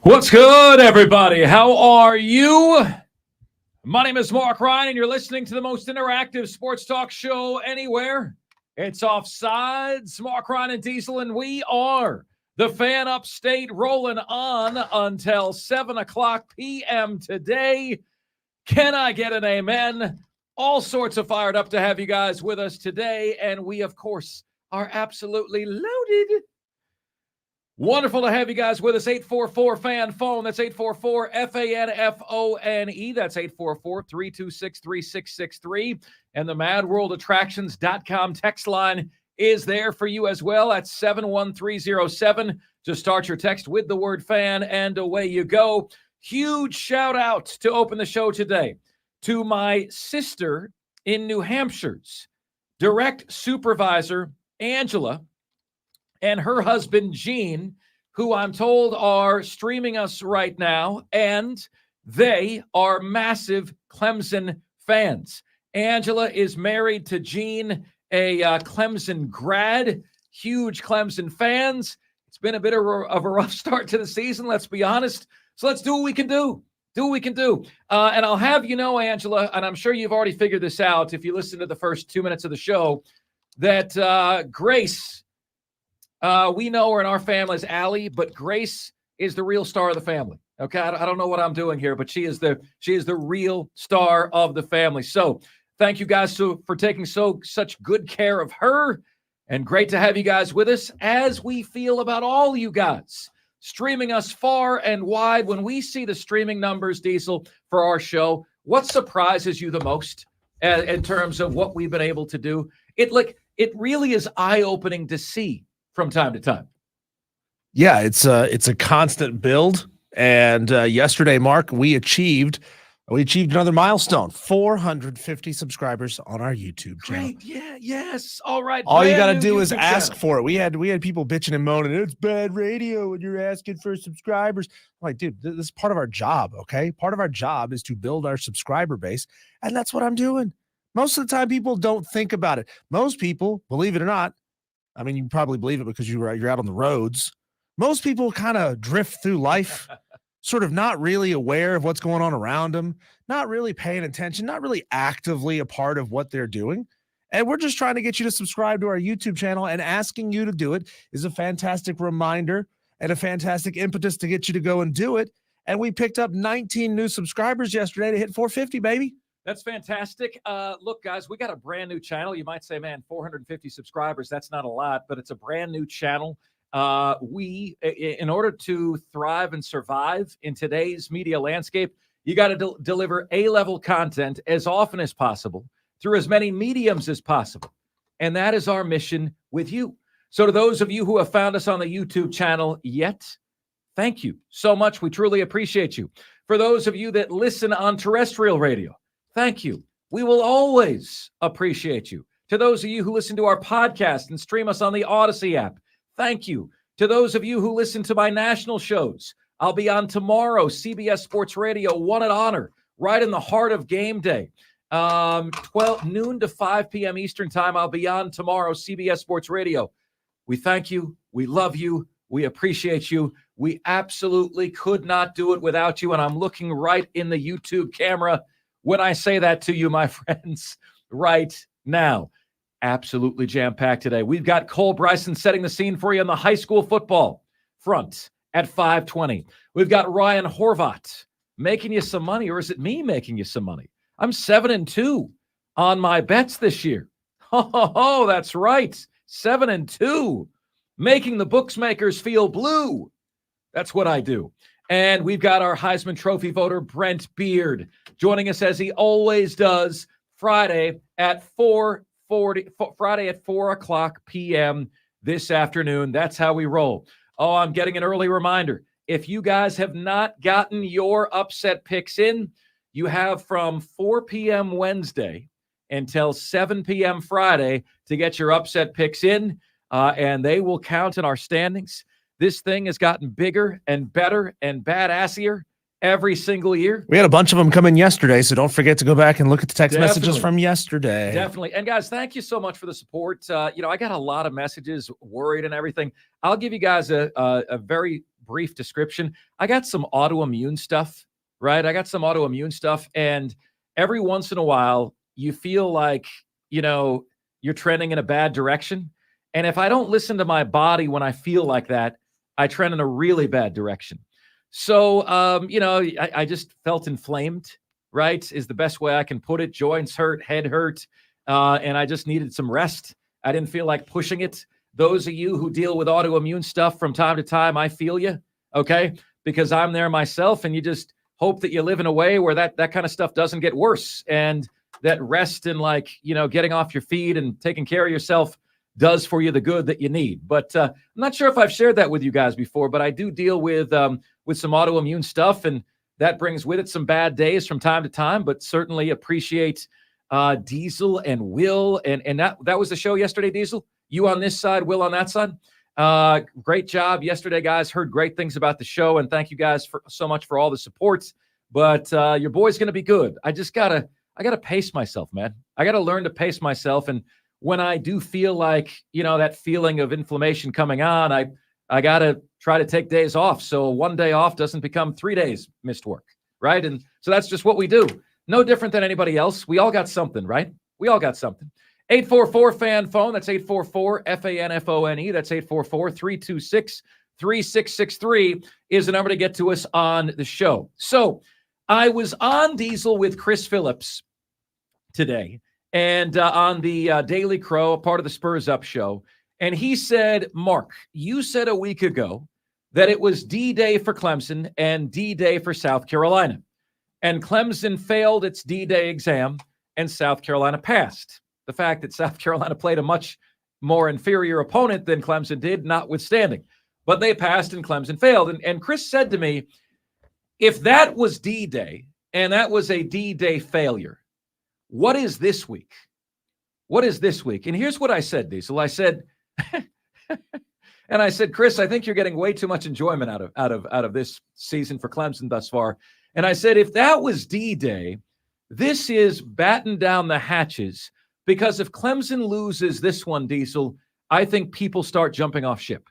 What's good, everybody? How are you? My name is Mark Ryan, and you're listening to the most interactive sports talk show anywhere. It's Offsides, Mark Ryan and Diesel, and we are the Fan Upstate, rolling on until 7 o'clock p.m. today. Can I get an amen? All sorts of fired up to have you guys with us today, and we, of course, are absolutely loaded. Wonderful to have you guys with us. 844-FAN phone. That's 844-FANFONE. That's 844-326-3663. And the MadWorldAttractions.com text line is there for you as well. That's 71307. Just start your text with the word fan, and away you go. Huge shout out to open the show today to my sister in New Hampshire's direct supervisor, Angela, and her husband, Gene, who I'm told are streaming us right now, and they are massive Clemson fans. Angela is married to Gene, a Clemson grad, huge Clemson fans. It's been a bit of a rough start to the season, let's be honest. So let's do what we can do. And I'll have you know, Angela, and I'm sure you've already figured this out if you listen to the first 2 minutes of the show, that Grace, we know her in our family as Allie, but Grace is the real star of the family. Okay, I don't know what I'm doing here, but she is the real star of the family. So thank you guys for taking such good care of her, and great to have you guys with us as we feel about all you guys streaming us far and wide. When we see the streaming numbers, Diesel, for our show, what surprises you the most in terms of what we've been able to do? It really is eye-opening to see from time to time. Yeah, it's a constant build. And yesterday, Mark, we achieved another milestone: 450 subscribers on our YouTube channel. Great, yeah, yes, all right. All you got to do is ask for it. We had people bitching and moaning, it's bad radio when you're asking for subscribers. I'm like, dude, this is part of our job, okay? Part of our job is to build our subscriber base, and that's what I'm doing. Most of the time, people don't think about it. Most people, believe it or not, I mean, you probably believe it because you're out on the roads. Most people kind of drift through life, sort of not really aware of what's going on around them, not really paying attention, not really actively a part of what they're doing. And we're just trying to get you to subscribe to our YouTube channel, and asking you to do it is a fantastic reminder and a fantastic impetus to get you to go and do it. And we picked up 19 new subscribers yesterday to hit 450, baby. That's fantastic. Look, guys, we got a brand new channel. You might say, man, 450 subscribers, that's not a lot, but it's a brand new channel. In order to thrive and survive in today's media landscape, you got to deliver A-level content as often as possible through as many mediums as possible. And that is our mission with you. So to those of you who have found us on the YouTube channel yet, thank you so much. We truly appreciate you. For those of you that listen on terrestrial radio, thank you. We will always appreciate you. To those of you who listen to our podcast and stream us on the Odyssey app, thank you. To those of you who listen to my national shows, I'll be on tomorrow, CBS Sports Radio, One at Honor, right in the heart of game day. 12 noon to 5 p.m. Eastern time, I'll be on tomorrow, CBS Sports Radio. We thank you. We love you. We appreciate you. We absolutely could not do it without you. And I'm looking right in the YouTube camera when I say that to you, my friends, right now. Absolutely jam-packed today. We've got Cole Bryson setting the scene for you on the high school football front at 5:20. We've got Ryan Horvat making you some money, or is it me making you some money? I'm 7-2 on my bets this year. Oh, that's right. 7-2, making the booksmakers feel blue. That's what I do. And we've got our Heisman Trophy voter, Brent Beard, joining us as he always does Friday at 4 o'clock p.m. this afternoon. That's how we roll. Oh, I'm getting an early reminder. If you guys have not gotten your upset picks in, you have from 4 p.m. Wednesday until 7 p.m. Friday to get your upset picks in, and they will count in our standings. This thing has gotten bigger and better and badassier every single year. We had a bunch of them come in yesterday, so don't forget to go back and look at the text messages from yesterday. Definitely. And guys, thank you so much for the support. I got a lot of messages, worried and everything. I'll give you guys a very brief description. I got some autoimmune stuff, right? I got some autoimmune stuff. And every once in a while, you feel like, you're trending in a bad direction. And if I don't listen to my body when I feel like that, I trend in a really bad direction. So, I just felt inflamed, right? Is the best way I can put it. Joints hurt, head hurt. And I just needed some rest. I didn't feel like pushing it. Those of you who deal with autoimmune stuff from time to time, I feel you, okay? Because I'm there myself, and you just hope that you live in a way where that kind of stuff doesn't get worse, and that rest and getting off your feet and taking care of yourself does for you the good that you need. But I'm not sure if I've shared that with you guys before, but I do deal with some autoimmune stuff, and that brings with it some bad days from time to time, but certainly appreciate Diesel and Will. And that was the show yesterday, Diesel? You on this side, Will on that side? Great job yesterday, guys. Heard great things about the show, and thank you guys so much for all the support. But your boy's going to be good. I gotta pace myself, man. I got to learn to pace myself. And when I do feel like, that feeling of inflammation coming on, I got to try to take days off. So 1 day off doesn't become 3 days missed work, right? And so that's just what we do. No different than anybody else. We all got something, right? We all got something. 844-FAN phone. That's 844-FANFONE. That's 844-326-3663 is the number to get to us on the show. So I was on Diesel with Chris Phillips today and on the Daily Crow, a part of the Spurs Up show. And he said, Mark, you said a week ago that it was D-Day for Clemson and D-Day for South Carolina. And Clemson failed its D-Day exam and South Carolina passed. The fact that South Carolina played a much more inferior opponent than Clemson did, notwithstanding. But they passed and Clemson failed. And Chris said to me, if that was D-Day and that was a D-Day failure, what is this week? What is this week? And here's what I said, Diesel. I said, Chris, I think you're getting way too much enjoyment out of this season for Clemson thus far. And I said, if that was D-Day, this is batten down the hatches, because if Clemson loses this one, Diesel, I think people start jumping off ship.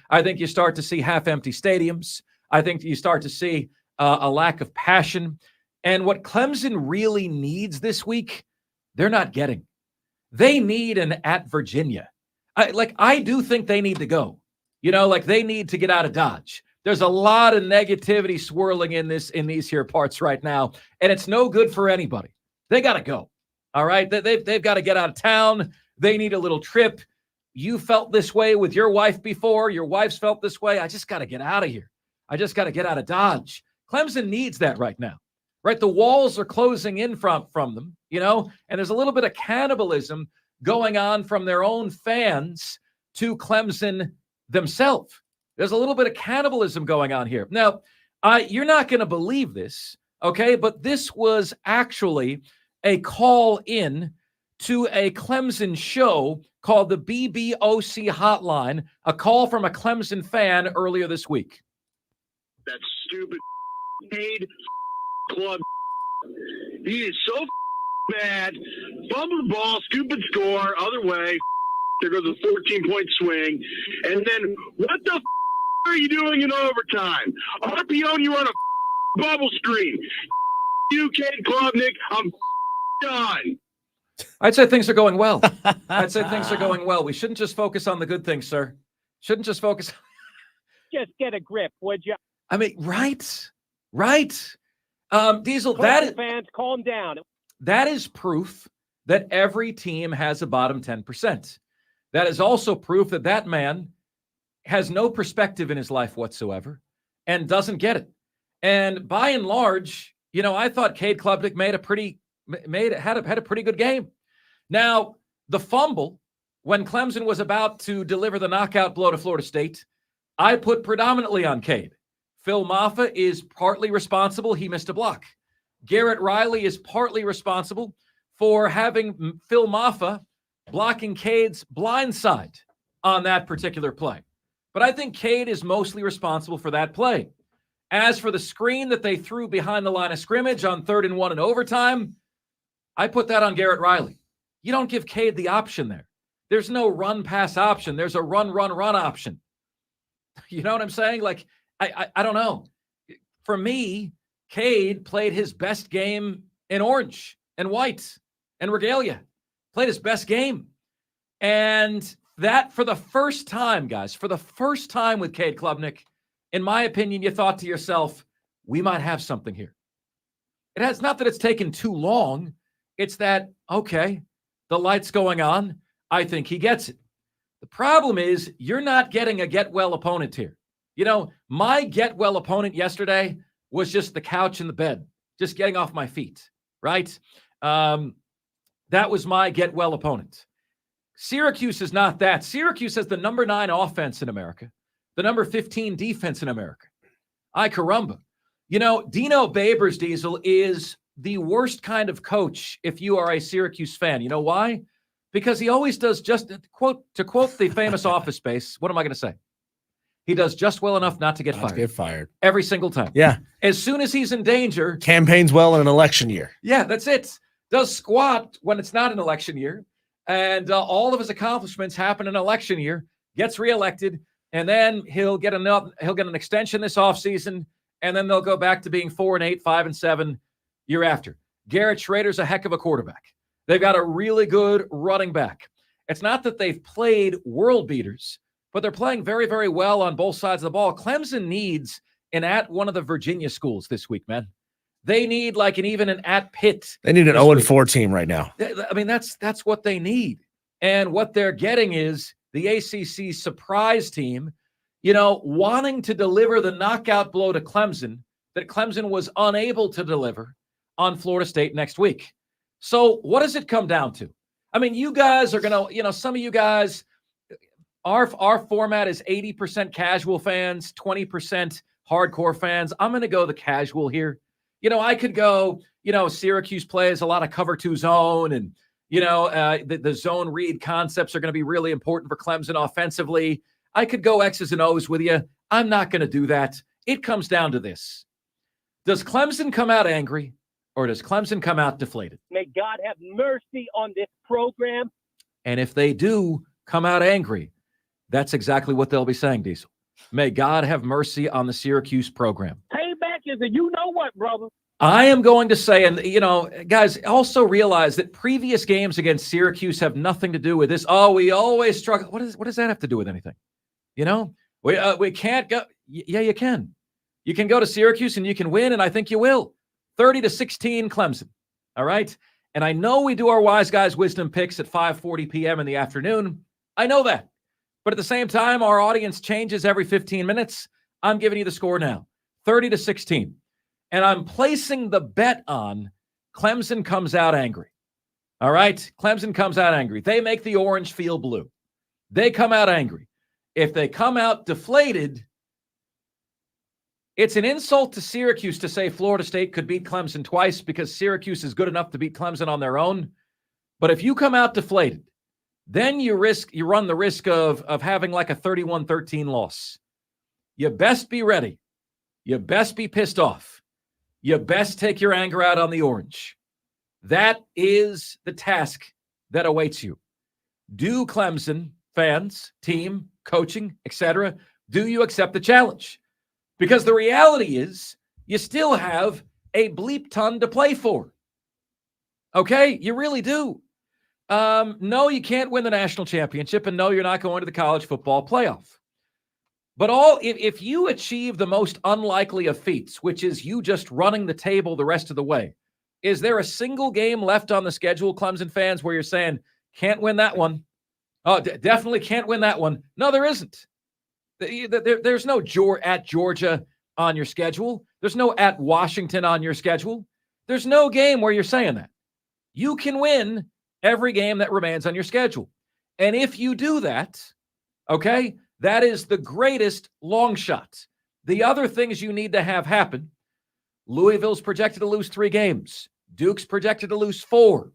I think you start to see half-empty stadiums. I think you start to see a lack of passion. And what Clemson really needs this week, they're not getting. They need an at Virginia. I do think they need to go. They need to get out of Dodge. There's a lot of negativity swirling in these here parts right now, and it's no good for anybody. They got to go. All right? They've got to get out of town. They need a little trip. You felt this way with your wife before. Your wife's felt this way. I just got to get out of here. I just got to get out of Dodge. Clemson needs that right now, right? The walls are closing in from them, and there's a little bit of cannibalism going on from their own fans to Clemson themselves. There's a little bit of cannibalism going on here. Now, you're not going to believe this, okay? But this was actually a call in to a Clemson show called the BBOC Hotline, a call from a Clemson fan earlier this week. That stupid paid club. He is so bad. Fumble the ball, stupid score, other way. There goes a 14-point swing. And then what the are you doing in overtime? RPO, you on a bubble screen. You kid, Klubnik, I'm done. I'd say things are going well. We shouldn't just focus on the good things, sir. Shouldn't just focus. Just get a grip, would you? I mean, right. Diesel, fans, calm down. That is proof that every team has a bottom 10%. That is also proof that man has no perspective in his life whatsoever and doesn't get it. And by and large, I thought Cade Klubnik had a pretty good game. Now, the fumble when Clemson was about to deliver the knockout blow to Florida State, I put predominantly on Cade. Phil Maffa is partly responsible. He missed a block. Garrett Riley is partly responsible for having Phil Maffa blocking Cade's blind side on that particular play. But I think Cade is mostly responsible for that play. As for the screen that they threw behind the line of scrimmage on 3rd and 1 in overtime, I put that on Garrett Riley. You don't give Cade the option there. There's no run-pass option. There's a run option. You know what I'm saying? Like, I don't know. For me, Cade played his best game in orange and white and regalia. Played his best game. And that, for the first time, guys, for the first time with Cade Klubnik, in my opinion, you thought to yourself, we might have something here. It's not that it's taken too long. It's that, okay, the light's going on. I think he gets it. The problem is you're not getting a get-well opponent here. You know, my get-well opponent yesterday was just the couch and the bed, just getting off my feet, right? That was my get-well opponent. Syracuse is not that. Syracuse has the number 9 offense in America, the number 15 defense in America. Ay caramba. You know, Dino Babers, Diesel, is the worst kind of coach if you are a Syracuse fan. You know why? Because he always does just, to quote the famous Office Space, what am I going to say? He does just well enough not to get fired. To get fired. Every single time. Yeah. As soon as he's in danger. Campaigns well in an election year. Yeah, that's it. Does squat when it's not an election year. And all of his accomplishments happen in an election year. Gets reelected. And then he'll get an extension this offseason. And then they'll go back to being 4-8, 5-7 year after. Garrett Schrader's a heck of a quarterback. They've got a really good running back. It's not that they've played world beaters, but they're playing very, very well on both sides of the ball. Clemson needs an at one of the Virginia schools this week, man. They need like even an at Pitt. They need an 0-4 team right now. I mean, that's what they need. And what they're getting is the ACC surprise team, you know, wanting to deliver the knockout blow to Clemson that Clemson was unable to deliver on Florida State next week. So what does it come down to? I mean, you guys are going to, you know, some of you guys, our format is 80% casual fans, 20% hardcore fans. I'm going to go the casual here. You know, I could go, you know, Syracuse plays a lot of cover 2 zone and, you know, the zone read concepts are going to be really important for Clemson offensively. I could go X's and O's with you. I'm not going to do that. It comes down to this. Does Clemson come out angry or does Clemson come out deflated? May God have mercy on this program. And if they do come out angry, that's exactly what they'll be saying, Diesel. May God have mercy on the Syracuse program. Payback is a you-know-what, brother. I am going to say, and, you know, guys, also realize that previous games against Syracuse have nothing to do with this. Oh, we always struggle. What does that have to do with anything? You know, we can't go. Yeah, you can. You can go to Syracuse and you can win, and I think you will. 30-16 Clemson. All right? And I know we do our Wise Guys Wisdom picks at 5:40 p.m. in the afternoon. I know that. But at the same time, our audience changes every 15 minutes. I'm giving you the score now. 30-16. And I'm placing the bet on Clemson comes out angry. All right? Clemson comes out angry. They make the orange feel blue. They come out angry. If they come out deflated, it's an insult to Syracuse to say Florida State could beat Clemson twice because Syracuse is good enough to beat Clemson on their own. But if you come out deflated, then you run the risk of having like a 31-13 loss. You best be ready. You best be pissed off. You best take your anger out on the orange. That is the task that awaits you. Do Clemson fans, team, coaching, etc., do you accept the challenge? Because the reality is you still have a bleep ton to play for. Okay? You really do. No, you can't win the national championship, and no, you're not going to the college football playoff. But if you achieve the most unlikely of feats, which is you just running the table the rest of the way, is there a single game left on the schedule, Clemson fans, where you're saying, can't win that one? Oh, definitely can't win that one. No, there isn't. There's no at Georgia on your schedule. There's no at Washington on your schedule. There's no game where you're saying that. You can win every game that remains on your schedule. And if you do that, okay, that is the greatest long shot. The other things you need to have happen, Louisville's projected to lose 3 games. Duke's projected to lose 4.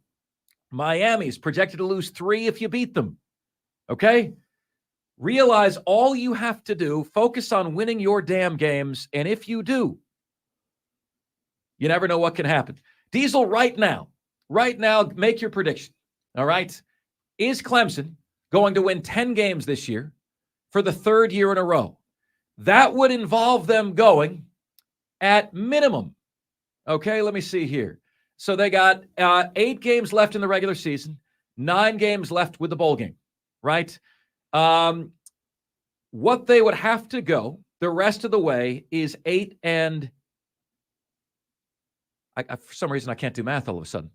Miami's projected to lose 3 if you beat them. Okay? Realize all you have to do, focus on winning your damn games, and if you do, you never know what can happen. Diesel, right now, make your prediction, all right? Is Clemson going to win 10 games this year for the 3rd year in a row? That would involve them going at minimum. Okay, let me see here. So they got 8 games left in the regular season, 9 games left with the bowl game, right? What they would have to go the rest of the way is 8 and for some reason I can't do math all of a sudden.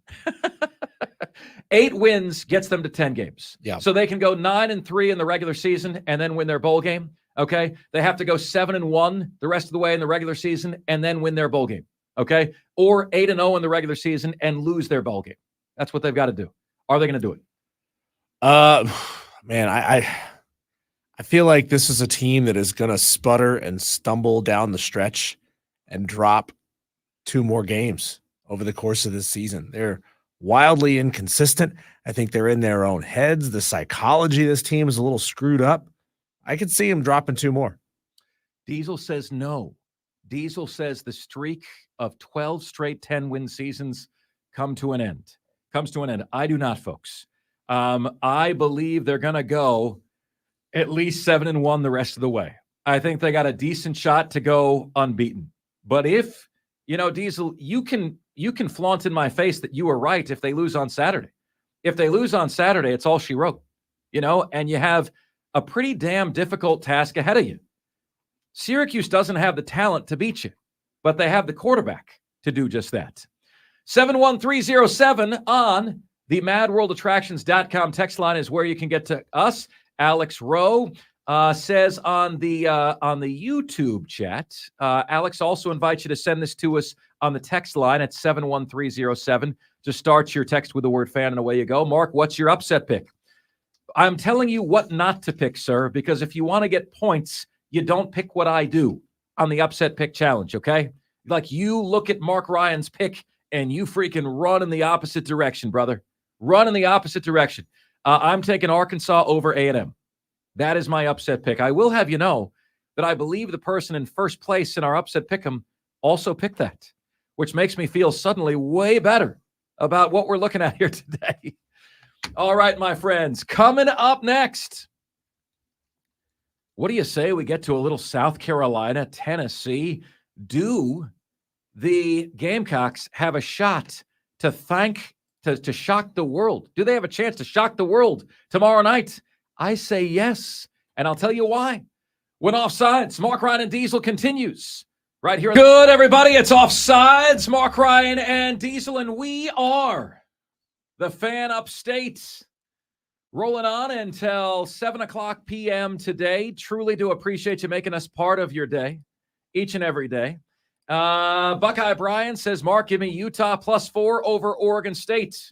8 wins gets them to 10 games. Yeah. So they can go 9-3 in the regular season and then win their bowl game. Okay. They have to go 7-1 the rest of the way in the regular season and then win their bowl game. Okay. Or 8-0 in the regular season and lose their bowl game. That's what they've got to do. Are they going to do it? Man, I feel like this is a team that is going to sputter and stumble down the stretch and drop 2 more games over the course of this season. They're wildly inconsistent. I think they're in their own heads. The psychology of this team is a little screwed up. I could see him dropping 2 more. Diesel says no. Diesel says the streak of 12 straight 10-win seasons comes to an end. I do not, folks. I believe they're going to go at least 7-1 the rest of the way. I think they got a decent shot to go unbeaten. But if, Diesel, you can flaunt in my face that you were right if they lose on Saturday. If they lose on Saturday, it's all she wrote, and you have a pretty damn difficult task ahead of you. Syracuse doesn't have the talent to beat you, but they have the quarterback to do just that. 71307 on the MadWorldAttractions.com text line is where you can get to us. Alex Rowe says on the YouTube chat, Alex also invites you to send this to us on the text line at 71307. Just start your text with the word fan and away you go. Mark, what's your upset pick? I'm telling you what not to pick, sir, because if you want to get points, you don't pick what I do on the upset pick challenge, okay? Like you look at Mark Ryan's pick and you freaking run in the opposite direction, brother. Run in the opposite direction. I'm taking Arkansas over A&M. That is my upset pick. I will have you know that I believe the person in first place in our upset pick'em also picked that, which makes me feel suddenly way better about what we're looking at here today. All right, my friends, coming up next, what do you say we get to a little South Carolina, Tennessee? Do the Gamecocks have a shot to shock the world? Do they have a chance to shock the world tomorrow night? I say yes, and I'll tell you why. When Offsides, Mark Ryan and Diesel continues right here. Good, everybody, it's Offsides, Mark Ryan and Diesel, and we are the Fan Upstate, rolling on until 7 o'clock p.m. today. Truly do appreciate you making us part of your day, each and every day. Buckeye Brian says, Mark, give me Utah +4 over Oregon State.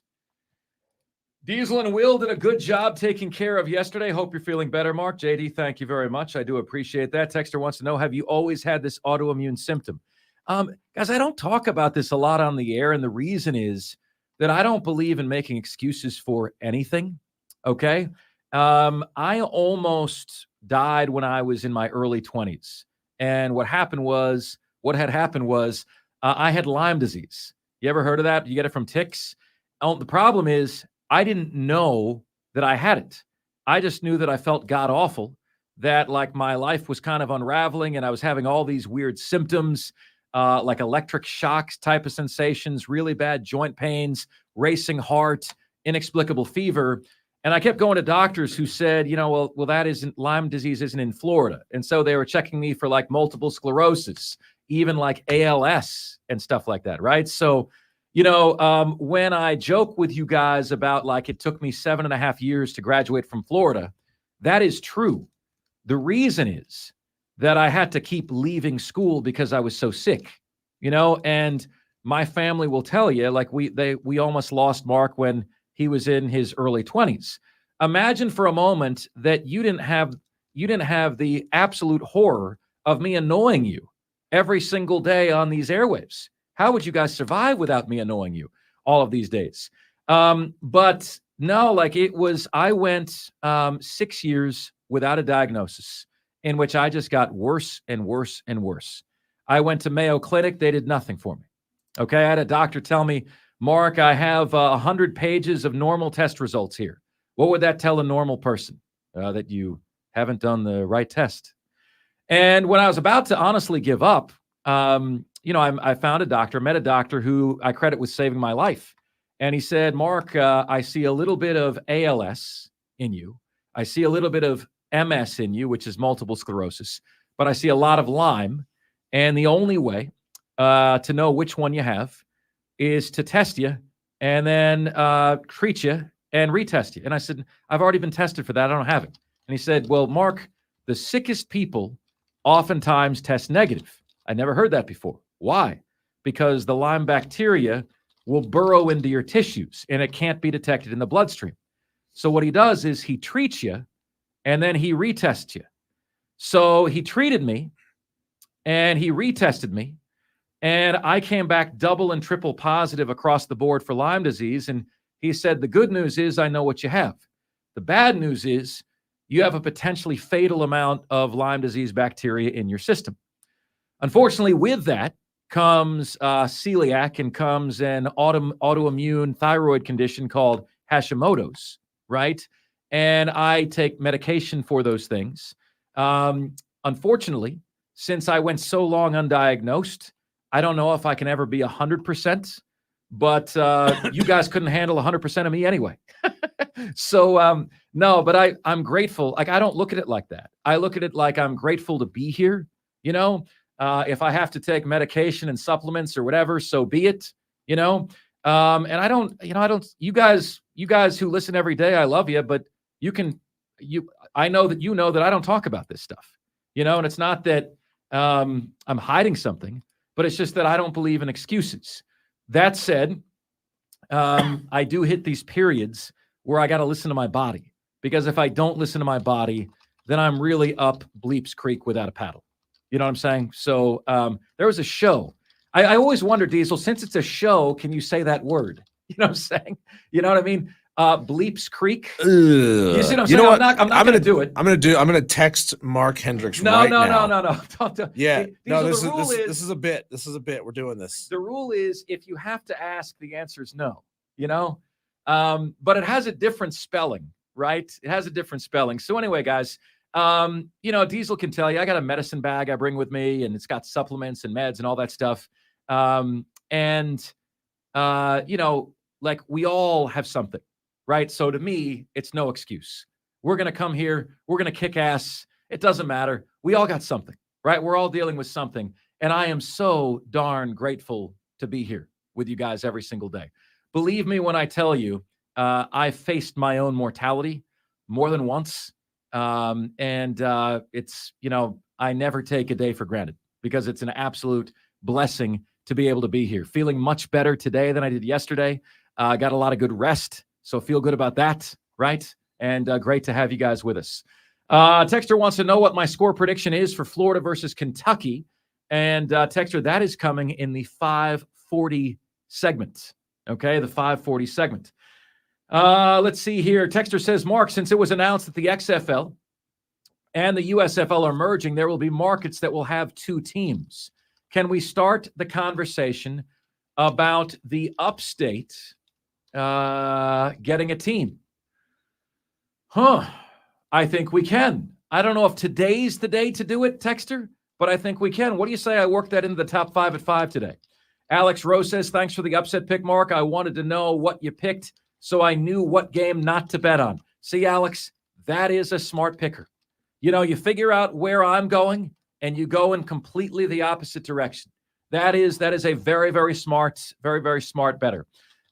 Diesel and Will did a good job taking care of yesterday. Hope you're feeling better, Mark. JD, thank you very much. I do appreciate that. Texter wants to know, have you always had this autoimmune symptom? Guys, I don't talk about this a lot on the air, and the reason is that I don't believe in making excuses for anything, okay? I almost died when I was in my early 20s, and what had happened was I had Lyme disease. You ever heard of that? You get it from ticks? The problem is I didn't know that I had it. I just knew that I felt god-awful, that like my life was kind of unraveling and I was having all these weird symptoms, like electric shocks type of sensations, really bad joint pains, racing heart, inexplicable fever. And I kept going to doctors who said, well, that isn't, Lyme disease isn't in Florida. And so they were checking me for like multiple sclerosis, even like ALS and stuff like that, right? So, when I joke with you guys about like it took me 7.5 years to graduate from Florida, that is true. The reason is that I had to keep leaving school because I was so sick, and my family will tell you, like we almost lost Mark when he was in his early 20s. Imagine for a moment that you didn't have the absolute horror of me annoying you every single day on these airwaves. How would you guys survive without me annoying you all of these days? But no, like I went 6 years without a diagnosis in which I just got worse and worse and worse. I went to Mayo Clinic. They did nothing for me. Okay. I had a doctor tell me, Mark, I have 100 pages of normal test results here. What would that tell a normal person? That you haven't done the right test. And when I was about to honestly give up, I found a doctor, met a doctor who I credit with saving my life. And he said, Mark, I see a little bit of ALS in you. I see a little bit of MS in you, which is multiple sclerosis, but I see a lot of Lyme. And the only way to know which one you have is to test you and then treat you and retest you. And I said, I've already been tested for that. I don't have it. And he said, well, Mark, the sickest people oftentimes test negative. I never heard that before. Why? Because the Lyme bacteria will burrow into your tissues and it can't be detected in the bloodstream. So what he does is he treats you and then he retests you. So he treated me and he retested me and I came back double and triple positive across the board for Lyme disease. And he said, the good news is I know what you have. The bad news is you have a potentially fatal amount of Lyme disease bacteria in your system. Unfortunately, with that comes celiac and comes an autoimmune thyroid condition called Hashimoto's, right? And I take medication for those things. Unfortunately, since I went so long undiagnosed, I don't know if I can ever be 100%, but you guys couldn't handle 100% of me anyway. So, no, but I'm grateful. Like, I don't look at it like that. I look at it like I'm grateful to be here. If I have to take medication and supplements or whatever, so be it, and you guys who listen every day, I love you, but I know that I don't talk about this stuff, and it's not that I'm hiding something, but it's just that I don't believe in excuses. That said, I do hit these periods where I got to listen to my body, because if I don't listen to my body, then I'm really up Bleeps Creek without a paddle. You know what I'm saying? So there was a show. I always wonder, Diesel, since it's a show, can you say that word? You know what I'm saying? You know what I mean? Bleeps Creek. You see what I'm saying? I'm not going to do it. I'm going to text Mark Hendricks now. No. Don't. Yeah. Diesel, this is a bit. This is a bit. We're doing this. The rule is if you have to ask, the answer is no, but it has a different spelling, right? It has a different spelling. So anyway, guys, Diesel can tell you, I got a medicine bag I bring with me and it's got supplements and meds and all that stuff. Like we all have something, right? So to me, it's no excuse. We're going to come here. We're going to kick ass. It doesn't matter. We all got something, right? We're all dealing with something. And I am so darn grateful to be here with you guys every single day. Believe me when I tell you, I faced my own mortality more than once. It's, I never take a day for granted because it's an absolute blessing to be able to be here. Feeling much better today than I did yesterday. Got a lot of good rest. So feel good about that, right? And great to have you guys with us. Texter wants to know what my score prediction is for Florida versus Kentucky. And Texter, that is coming in the 5:40 segment. Okay, the 5:40 segment. Let's see here. Texter says, Mark, since it was announced that the XFL and the USFL are merging, there will be markets that will have two teams. Can we start the conversation about the upstate getting a team? I think we can. I don't know if today's the day to do it, Texter, but I think we can. What do you say I work that into the top 5 at 5 today? Alex Rose says, thanks for the upset pick, Mark. I wanted to know what you picked so I knew what game not to bet on. See, Alex, that is a smart picker. You figure out where I'm going and you go in completely the opposite direction. That is a very, very smart, very, very smart bettor.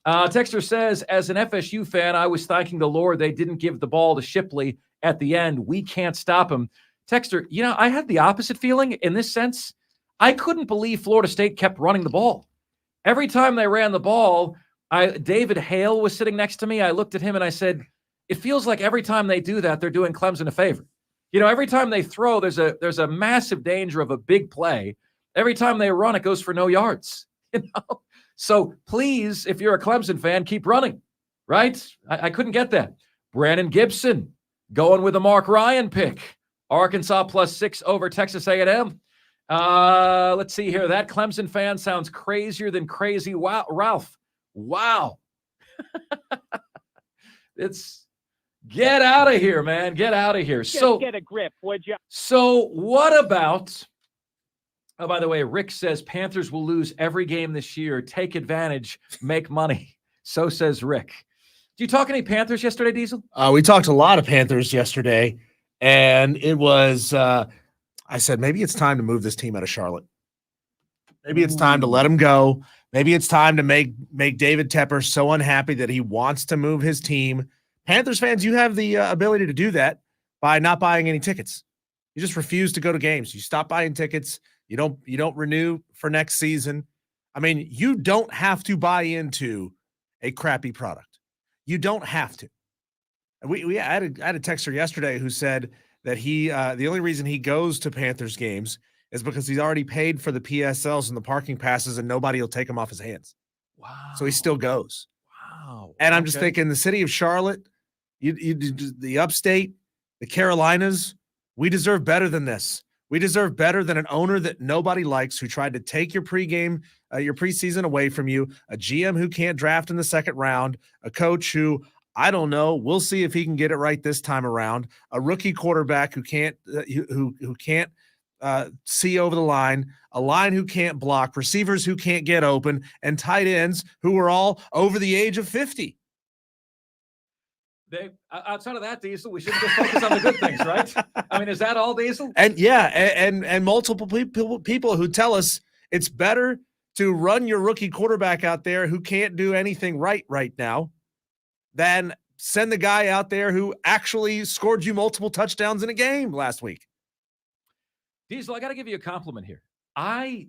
Texter says, as an FSU fan, I was thanking the Lord they didn't give the ball to Shipley at the end. We can't stop him. Texter, I had the opposite feeling in this sense. I couldn't believe Florida State kept running the ball. Every time they ran the ball, David Hale was sitting next to me. I looked at him and I said, it feels like every time they do that, they're doing Clemson a favor. Every time they throw, there's a massive danger of a big play. Every time they run, it goes for no yards. So please, if you're a Clemson fan, keep running, right? I couldn't get that. Brandon Gibson going with a Mark Ryan pick. Arkansas +6 over Texas A&M. Let's see here. That Clemson fan sounds crazier than crazy. Wow, Ralph. Wow. Get out of here, man. Get out of here. Just get a grip, would you? So what about, oh, by the way, Rick says Panthers will lose every game this year. Take advantage, make money. So says Rick. Did you talk any Panthers yesterday, Diesel? We talked a lot of Panthers yesterday, and it was I said, maybe it's time to move this team out of Charlotte. Maybe it's time to let him go. Maybe it's time to make David Tepper so unhappy that he wants to move his team. Panthers fans, you have the ability to do that by not buying any tickets. You just refuse to go to games. You stop buying tickets. You don't renew for next season. I mean, you don't have to buy into a crappy product. You don't have to. I had a texter yesterday who said that he the only reason he goes to Panthers games is because he's already paid for the PSLs and the parking passes, and nobody will take them off his hands. Wow. So he still goes. Wow. And I'm just thinking, the city of Charlotte, the upstate, the Carolinas, we deserve better than this. We deserve better than an owner that nobody likes, who tried to take your pregame, your preseason away from you, a GM who can't draft in the second round, a coach who, I don't know, we'll see if he can get it right this time around, a rookie quarterback who can't see over the line, a line who can't block, receivers who can't get open, and tight ends who are all over the age of 50. Outside of that, Diesel, we shouldn't just focus on the good things, right? I mean, is that all, Diesel? And yeah, and multiple people who tell us it's better to run your rookie quarterback out there who can't do anything right now than send the guy out there who actually scored you multiple touchdowns in a game last week. Diesel, I got to give you a compliment here. I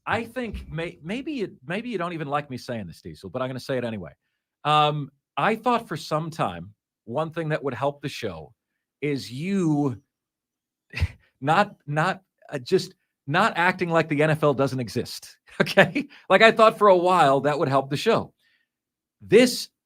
think maybe you don't even like me saying this, Diesel, but I'm going to say it anyway. I thought for some time, one thing that would help the show is you not acting like the NFL doesn't exist. Okay. Like, I thought for a while that would help the show.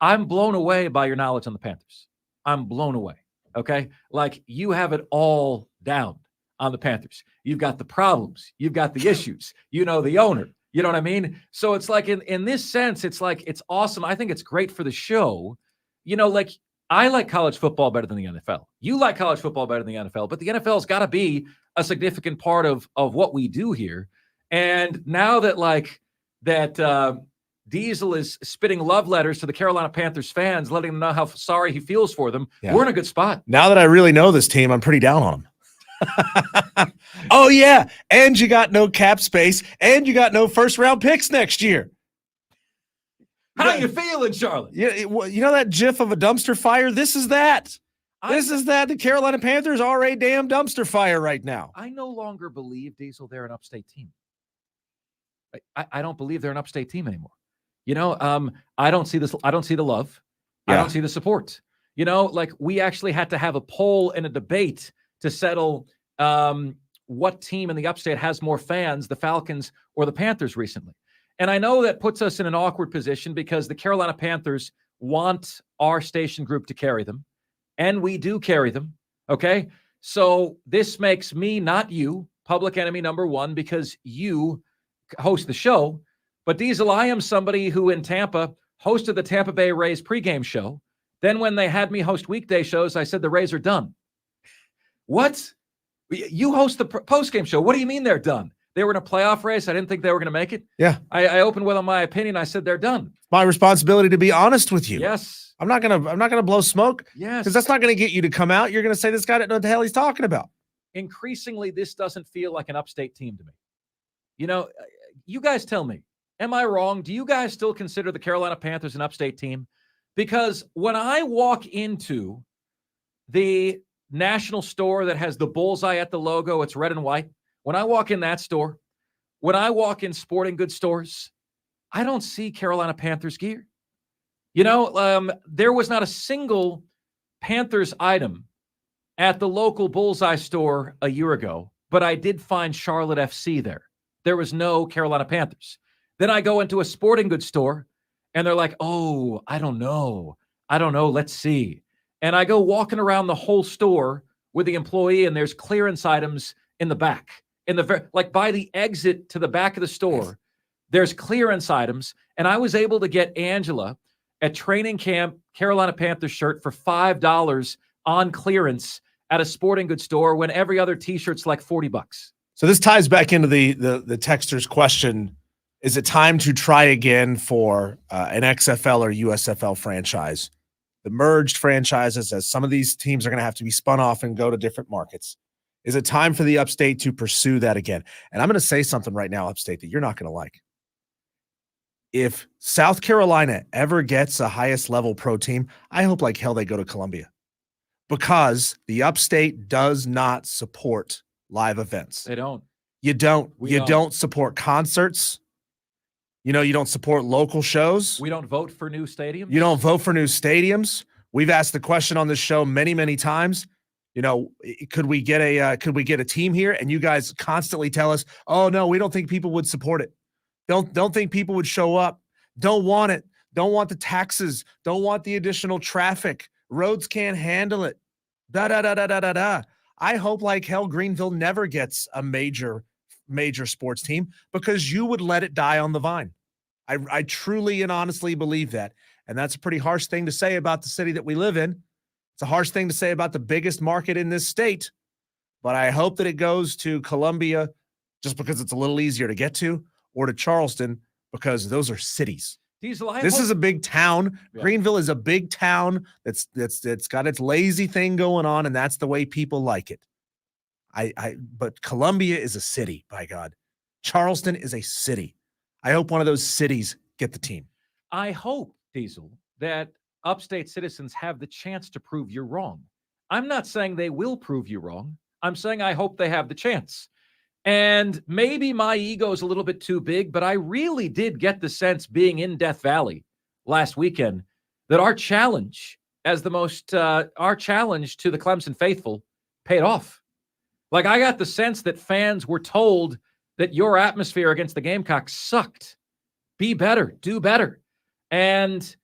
I'm blown away by your knowledge on the Panthers. I'm blown away. Okay. Like, you have it all down on the Panthers. You've got the problems. You've got the issues. You know the owner. You know what I mean? So it's like, in this sense, it's like, it's awesome. I think it's great for the show. Like, I like college football better than the NFL. You like college football better than the NFL, but the NFL's got to be a significant part of what we do here. And now that Diesel is spitting love letters to the Carolina Panthers fans, letting them know how sorry he feels for them, we're in a good spot. Now that I really know this team, I'm pretty down on them. Oh yeah, and you got no cap space, and you got no first round picks next year. How you feeling, Charlotte? Yeah, you know that GIF of a dumpster fire? This is that. The Carolina Panthers are a damn dumpster fire right now. I no longer believe, Diesel, they're an upstate team. I don't believe they're an upstate team anymore. I don't see this. I don't see the love. Yeah. I don't see the support. Like, we actually had to have a poll and a debate to settle what team in the upstate has more fans, the Falcons or the Panthers, recently. And I know that puts us in an awkward position because the Carolina Panthers want our station group to carry them, and we do carry them. Okay. So this makes me, not you, public enemy number one, because you host the show. But Diesel, I am somebody who in Tampa hosted the Tampa Bay Rays pregame show. Then when they had me host weekday shows, I said the Rays are done. What? You host the postgame show. What do you mean they're done? They were in a playoff race. I didn't think they were going to make it. Yeah. I opened with my opinion. I said they're done. My responsibility to be honest with you. Yes. I'm not gonna blow smoke. Yes. Because that's not gonna get you to come out. You're gonna say this guy doesn't know what the hell he's talking about. Increasingly, this doesn't feel like an upstate team to me. You guys tell me, am I wrong? Do you guys still consider the Carolina Panthers an upstate team? Because when I walk into the national store that has the bullseye at the logo, it's red and white. When I walk in that store, when I walk in sporting goods stores, I don't see Carolina Panthers gear. There was not a single Panthers item at the local bullseye store a year ago, but I did find Charlotte FC there. There was no Carolina Panthers. Then I go into a sporting goods store and they're like, oh, I don't know. Let's see. And I go walking around the whole store with the employee, and there's clearance items in the back. By the exit to the back of the store, there's clearance items. And I was able to get Angela at training camp Carolina Panthers shirt for $5 on clearance at a sporting goods store when every other t-shirt's like $40. So this ties back into the texter's question. Is it time to try again for an XFL or USFL franchise? The merged franchises, as some of these teams are going to have to be spun off and go to different markets. Is it time for the Upstate to pursue that again? And I'm going to say something right now, Upstate, that you're not going to like. If South Carolina ever gets a highest level pro team, I hope like hell they go to Columbia, because the Upstate does not support live events. They don't. You don't. You don't support concerts. You don't support local shows. We don't vote for new stadiums. You don't vote for new stadiums. We've asked the question on this show many, many times. Could we get a team here? And you guys constantly tell us, "Oh no, we don't think people would support it. Don't think people would show up. Don't want it. Don't want the taxes. Don't want the additional traffic. Roads can't handle it." Da da da da da da da. I hope like hell Greenville never gets a major sports team, because you would let it die on the vine. I truly and honestly believe that. And that's a pretty harsh thing to say about the city that we live in. It's a harsh thing to say about the biggest market in this state. But I hope that it goes to Columbia just because it's a little easier to get to, or to Charleston because those are cities. This is a big town. Yeah. Greenville is a big town that's got its lazy thing going on, and that's the way people like it. But Columbia is a city, by God. Charleston is a city. I hope one of those cities get the team. I hope, Diesel, that Upstate citizens have the chance to prove you're wrong. I'm not saying they will prove you wrong. I'm saying I hope they have the chance. And maybe my ego is a little bit too big, but I really did get the sense, being in Death Valley last weekend, that our challenge to the Clemson faithful paid off. Like, I got the sense that fans were told that your atmosphere against the Gamecocks sucked. Be better, do better. And,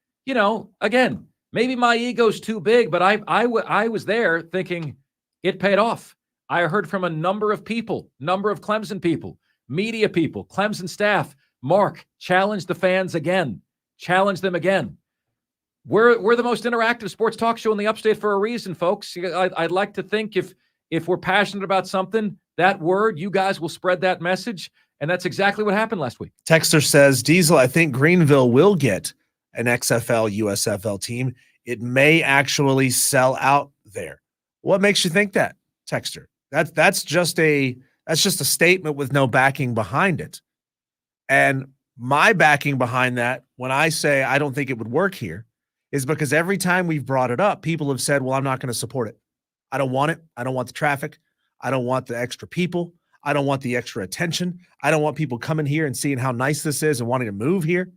again, maybe my ego's too big, but I was there thinking it paid off. I heard from a number of Clemson people, media people, Clemson staff. Mark, challenge the fans again. Challenge them again. We're the most interactive sports talk show in the Upstate for a reason, folks. I'd like to think if we're passionate about something, that word, you guys will spread that message. And that's exactly what happened last week. Texter says, Diesel, I think Greenville will get an XFL, USFL team. It may actually sell out there. What makes you think that, Texter? That's just a statement with no backing behind it. And my backing behind that, when I say I don't think it would work here, is because every time we've brought it up, people have said, well, I'm not going to support it. I don't want it. I don't want the traffic. I don't want the extra people. I don't want the extra attention. I don't want people coming here and seeing how nice this is and wanting to move here.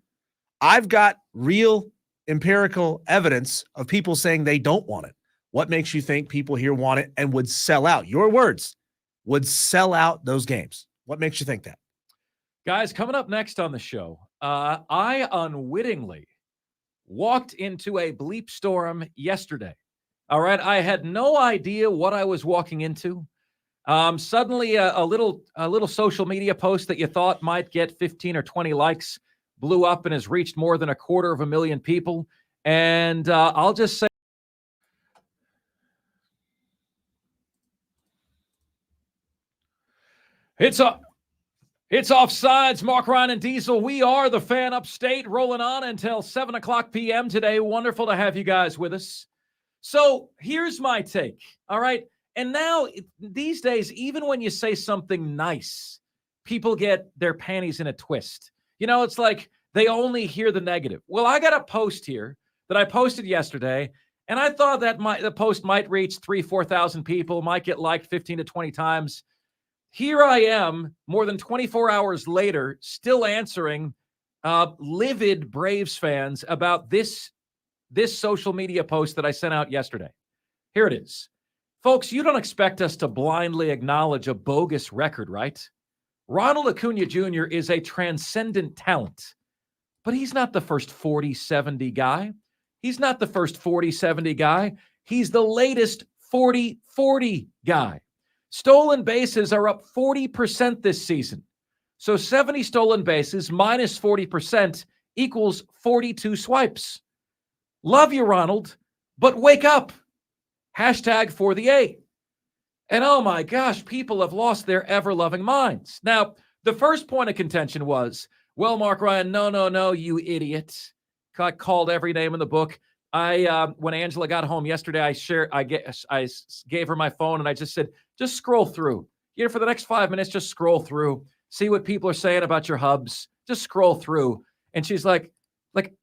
I've got real empirical evidence of people saying they don't want it. What makes you think people here want it and would sell out? Your words, would sell out those games. What makes you think that? Guys, coming up next on the show, I unwittingly walked into a bleep storm yesterday. All right. I had no idea what I was walking into. Suddenly a little social media post that you thought might get 15 or 20 likes blew up and has reached more than 250,000 people. And I'll just say, It's Offsides, Mark, Ryan, and Diesel. We are the Fan Upstate, rolling on until 7 o'clock p.m. today. Wonderful to have you guys with us. So here's my take, all right? And now, these days, even when you say something nice, people get their panties in a twist. It's like they only hear the negative. Well, I got a post here that I posted yesterday, and I thought that the post might reach 3,000-4,000 people, might get liked 15 to 20 times. Here I am, more than 24 hours later, still answering livid Braves fans about this social media post that I sent out yesterday. Here it is. Folks, you don't expect us to blindly acknowledge a bogus record, right? Ronald Acuna Jr. is a transcendent talent, but he's not the first 40-70 guy. He's not the first 40-70 guy. He's the latest 40-40 guy. Stolen bases are up 40% this season. So 70 stolen bases minus 40% equals 42 swipes. Love you, Ronald, but wake up. Hashtag for the A. And oh my gosh, people have lost their ever-loving minds. Now, the first point of contention was, well, Mark Ryan, no, you idiot. I called every name in the book. When Angela got home yesterday, I gave her my phone and I just said, just scroll through. For the next 5 minutes, just scroll through. See what people are saying about your hubs. Just scroll through. And she's like,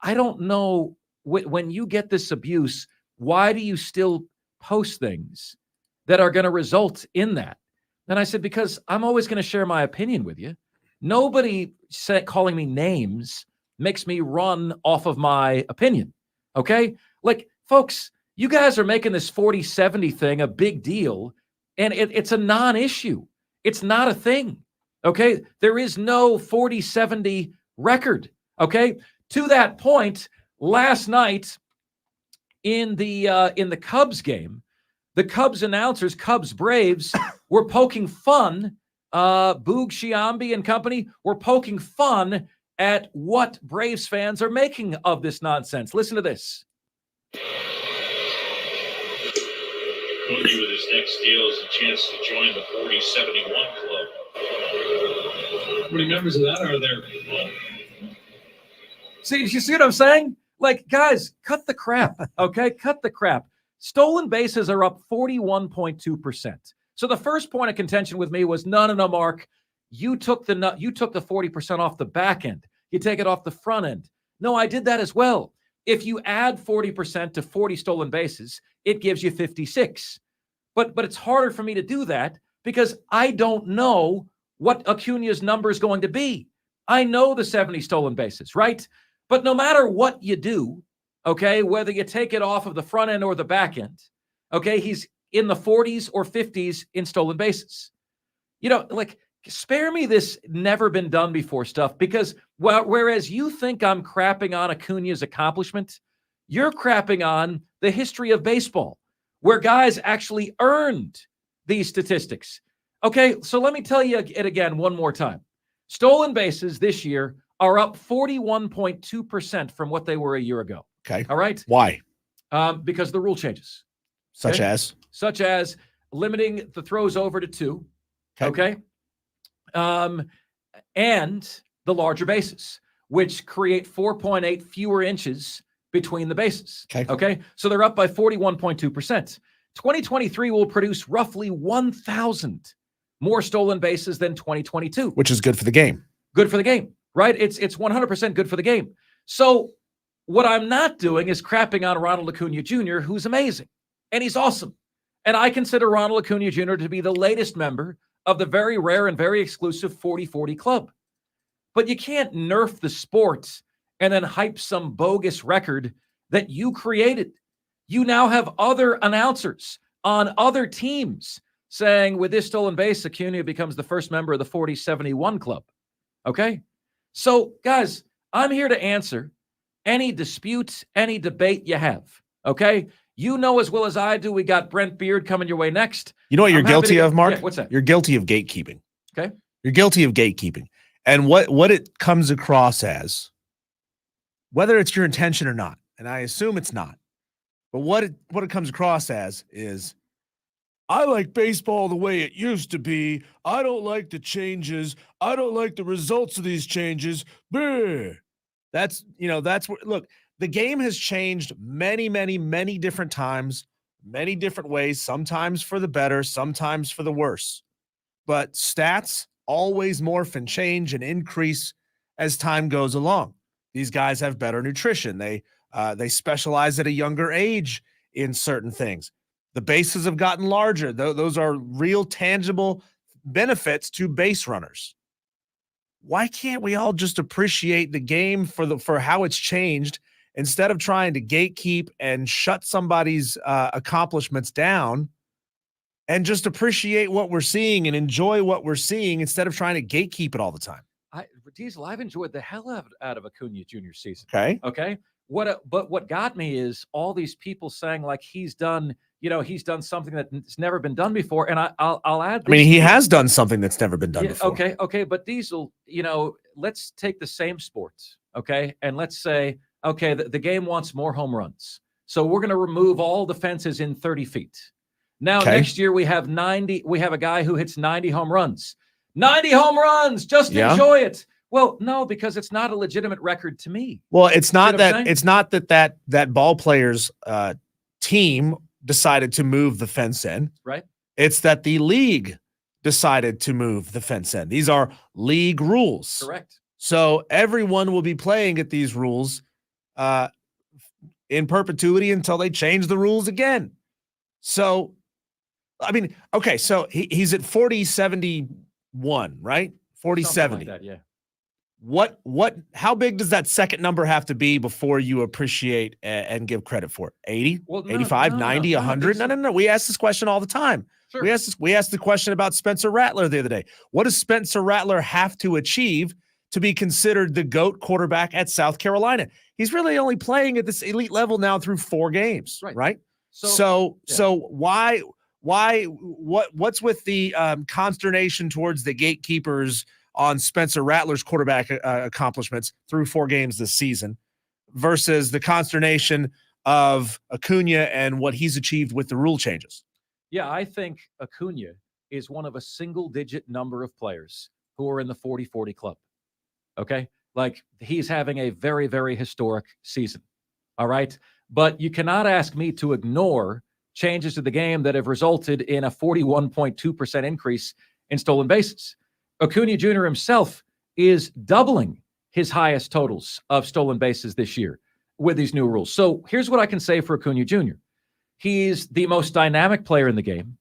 I don't know, when you get this abuse, why do you still post things that are going to result in that? And I said, because I'm always going to share my opinion with you. Nobody calling me names makes me run off of my opinion. Okay? Folks, you guys are making this 40-70 thing a big deal, and it's a non-issue. It's not a thing. Okay? There is no 40-70 record. Okay? To that point, last night in the Cubs game, the Cubs announcers, Cubs Braves, were poking fun. Boog Sciambi and company were poking fun at what Braves fans are making of this nonsense. Listen to this. Cody with his next deal is a chance to join the 40-71 club. How many members of that are there? See, you see what I'm saying? Guys, cut the crap, okay? Cut the crap. Stolen bases are up 41.2%. So the first point of contention with me was, no, Mark, you took the 40% off the back end. You take it off the front end. No, I did that as well. If you add 40% to 40 stolen bases, it gives you 56. But it's harder for me to do that because I don't know what Acuna's number is going to be. I know the 70 stolen bases, right? But no matter what you do, okay, whether you take it off of the front end or the back end, okay, he's in the 40s or 50s in stolen bases. Spare me this never been done before stuff, because whereas you think I'm crapping on Acuna's accomplishment, you're crapping on the history of baseball, where guys actually earned these statistics. Okay, so let me tell you it again one more time. Stolen bases this year are up 41.2% from what they were a year ago. Okay. All right. Why? Because the rule changes. Such as limiting the throws over to 2. Okay. And the larger bases, which create 4.8 fewer inches between the bases. Okay. So they're up by 41.2%. 2023 will produce roughly 1,000 more stolen bases than 2022. Which is good for the game. Good for the game, right? It's 100% good for the game. So what I'm not doing is crapping on Ronald Acuna Jr., who's amazing. And he's awesome. And I consider Ronald Acuna Jr. to be the latest member of the very rare and very exclusive 40-40 club. But you can't nerf the sport and then hype some bogus record that you created. You now have other announcers on other teams saying, with this stolen base, Acuna becomes the first member of the 40-71 club. Okay? So, guys, I'm here to answer any disputes, any debate you have. Okay? You know as well as I do, we got Brent Beard coming your way next. You know what you're guilty of, Mark? Yeah, what's that? You're guilty of gatekeeping. Okay. You're guilty of gatekeeping. And what it comes across as, whether it's your intention or not, and I assume it's not, but what it comes across as is, I like baseball the way it used to be. I don't like the changes. I don't like the results of these changes. Bleh. That's what, look, the game has changed many, many, many different times, many different ways, sometimes for the better, sometimes for the worse. But stats always morph and change and increase as time goes along. These guys have better nutrition. They specialize at a younger age in certain things. The bases have gotten larger. Those are real tangible benefits to base runners. Why can't we all just appreciate the game for how it's changed instead of trying to gatekeep and shut somebody's accomplishments down, and just appreciate what we're seeing and enjoy what we're seeing instead of trying to gatekeep it all the time? Diesel, I've enjoyed the hell out of Acuna Jr. season. Okay. But what got me is all these people saying like he's done something that's never been done before. And I'll add. I mean, he has done something that's never been done before. Okay. But Diesel, let's take the same sports. Okay. And let's say okay, the game wants more home runs. So we're going to remove all the fences in 30 feet. Now, next year we have 90. We have a guy who hits 90 home runs. 90 home runs. Just enjoy it. Well, no, because it's not a legitimate record to me. Well, it's not that ball player's team decided to move the fence in. Right. It's that the league decided to move the fence in. These are league rules. Correct. So everyone will be playing at these rules in perpetuity until they change the rules again. So, I mean, okay, so he's at 4071, right? 4070. Like that, yeah. How big does that second number have to be before you appreciate and give credit for it? 80, well, 85, 90, 100? No. We ask this question all the time. Sure. We asked the question about Spencer Rattler the other day. What does Spencer Rattler have to achieve to be considered the GOAT quarterback at South Carolina? He's really only playing at this elite level now through 4 games, right? So what's with the consternation towards the gatekeepers on Spencer Rattler's quarterback accomplishments through 4 games this season versus the consternation of Acuna and what he's achieved with the rule changes? Yeah, I think Acuna is one of a single-digit number of players who are in the 40-40 club. Okay? Like, he's having a very, very historic season. All right? But you cannot ask me to ignore changes to the game that have resulted in a 41.2% increase in stolen bases. Acuna Jr. himself is doubling his highest totals of stolen bases this year with these new rules. So here's what I can say for Acuna Jr. He's the most dynamic player in the game.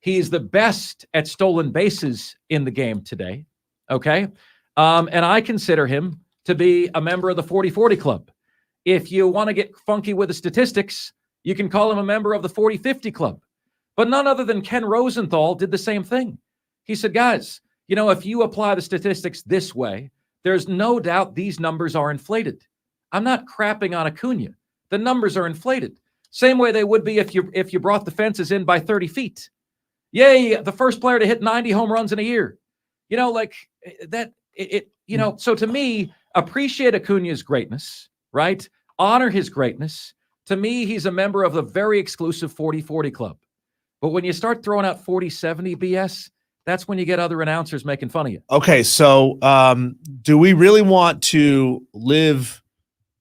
He's the best at stolen bases in the game today. Okay? And I consider him to be a member of the 40-40 club. If you want to get funky with the statistics, you can call him a member of the 40-50 club. But none other than Ken Rosenthal did the same thing. He said, guys, you know, if you apply the statistics this way, there's no doubt these numbers are inflated. I'm not crapping on Acuna. The numbers are inflated. Same way they would be if you brought the fences in by 30 feet. Yay, the first player to hit 90 home runs in a year. You know, like that, so to me, appreciate Acuna's greatness, right? Honor his greatness. To me, he's a member of the very exclusive 40-40 club. But when you start throwing out 40-70 BS, that's when you get other announcers making fun of you. Okay, so do we really want to live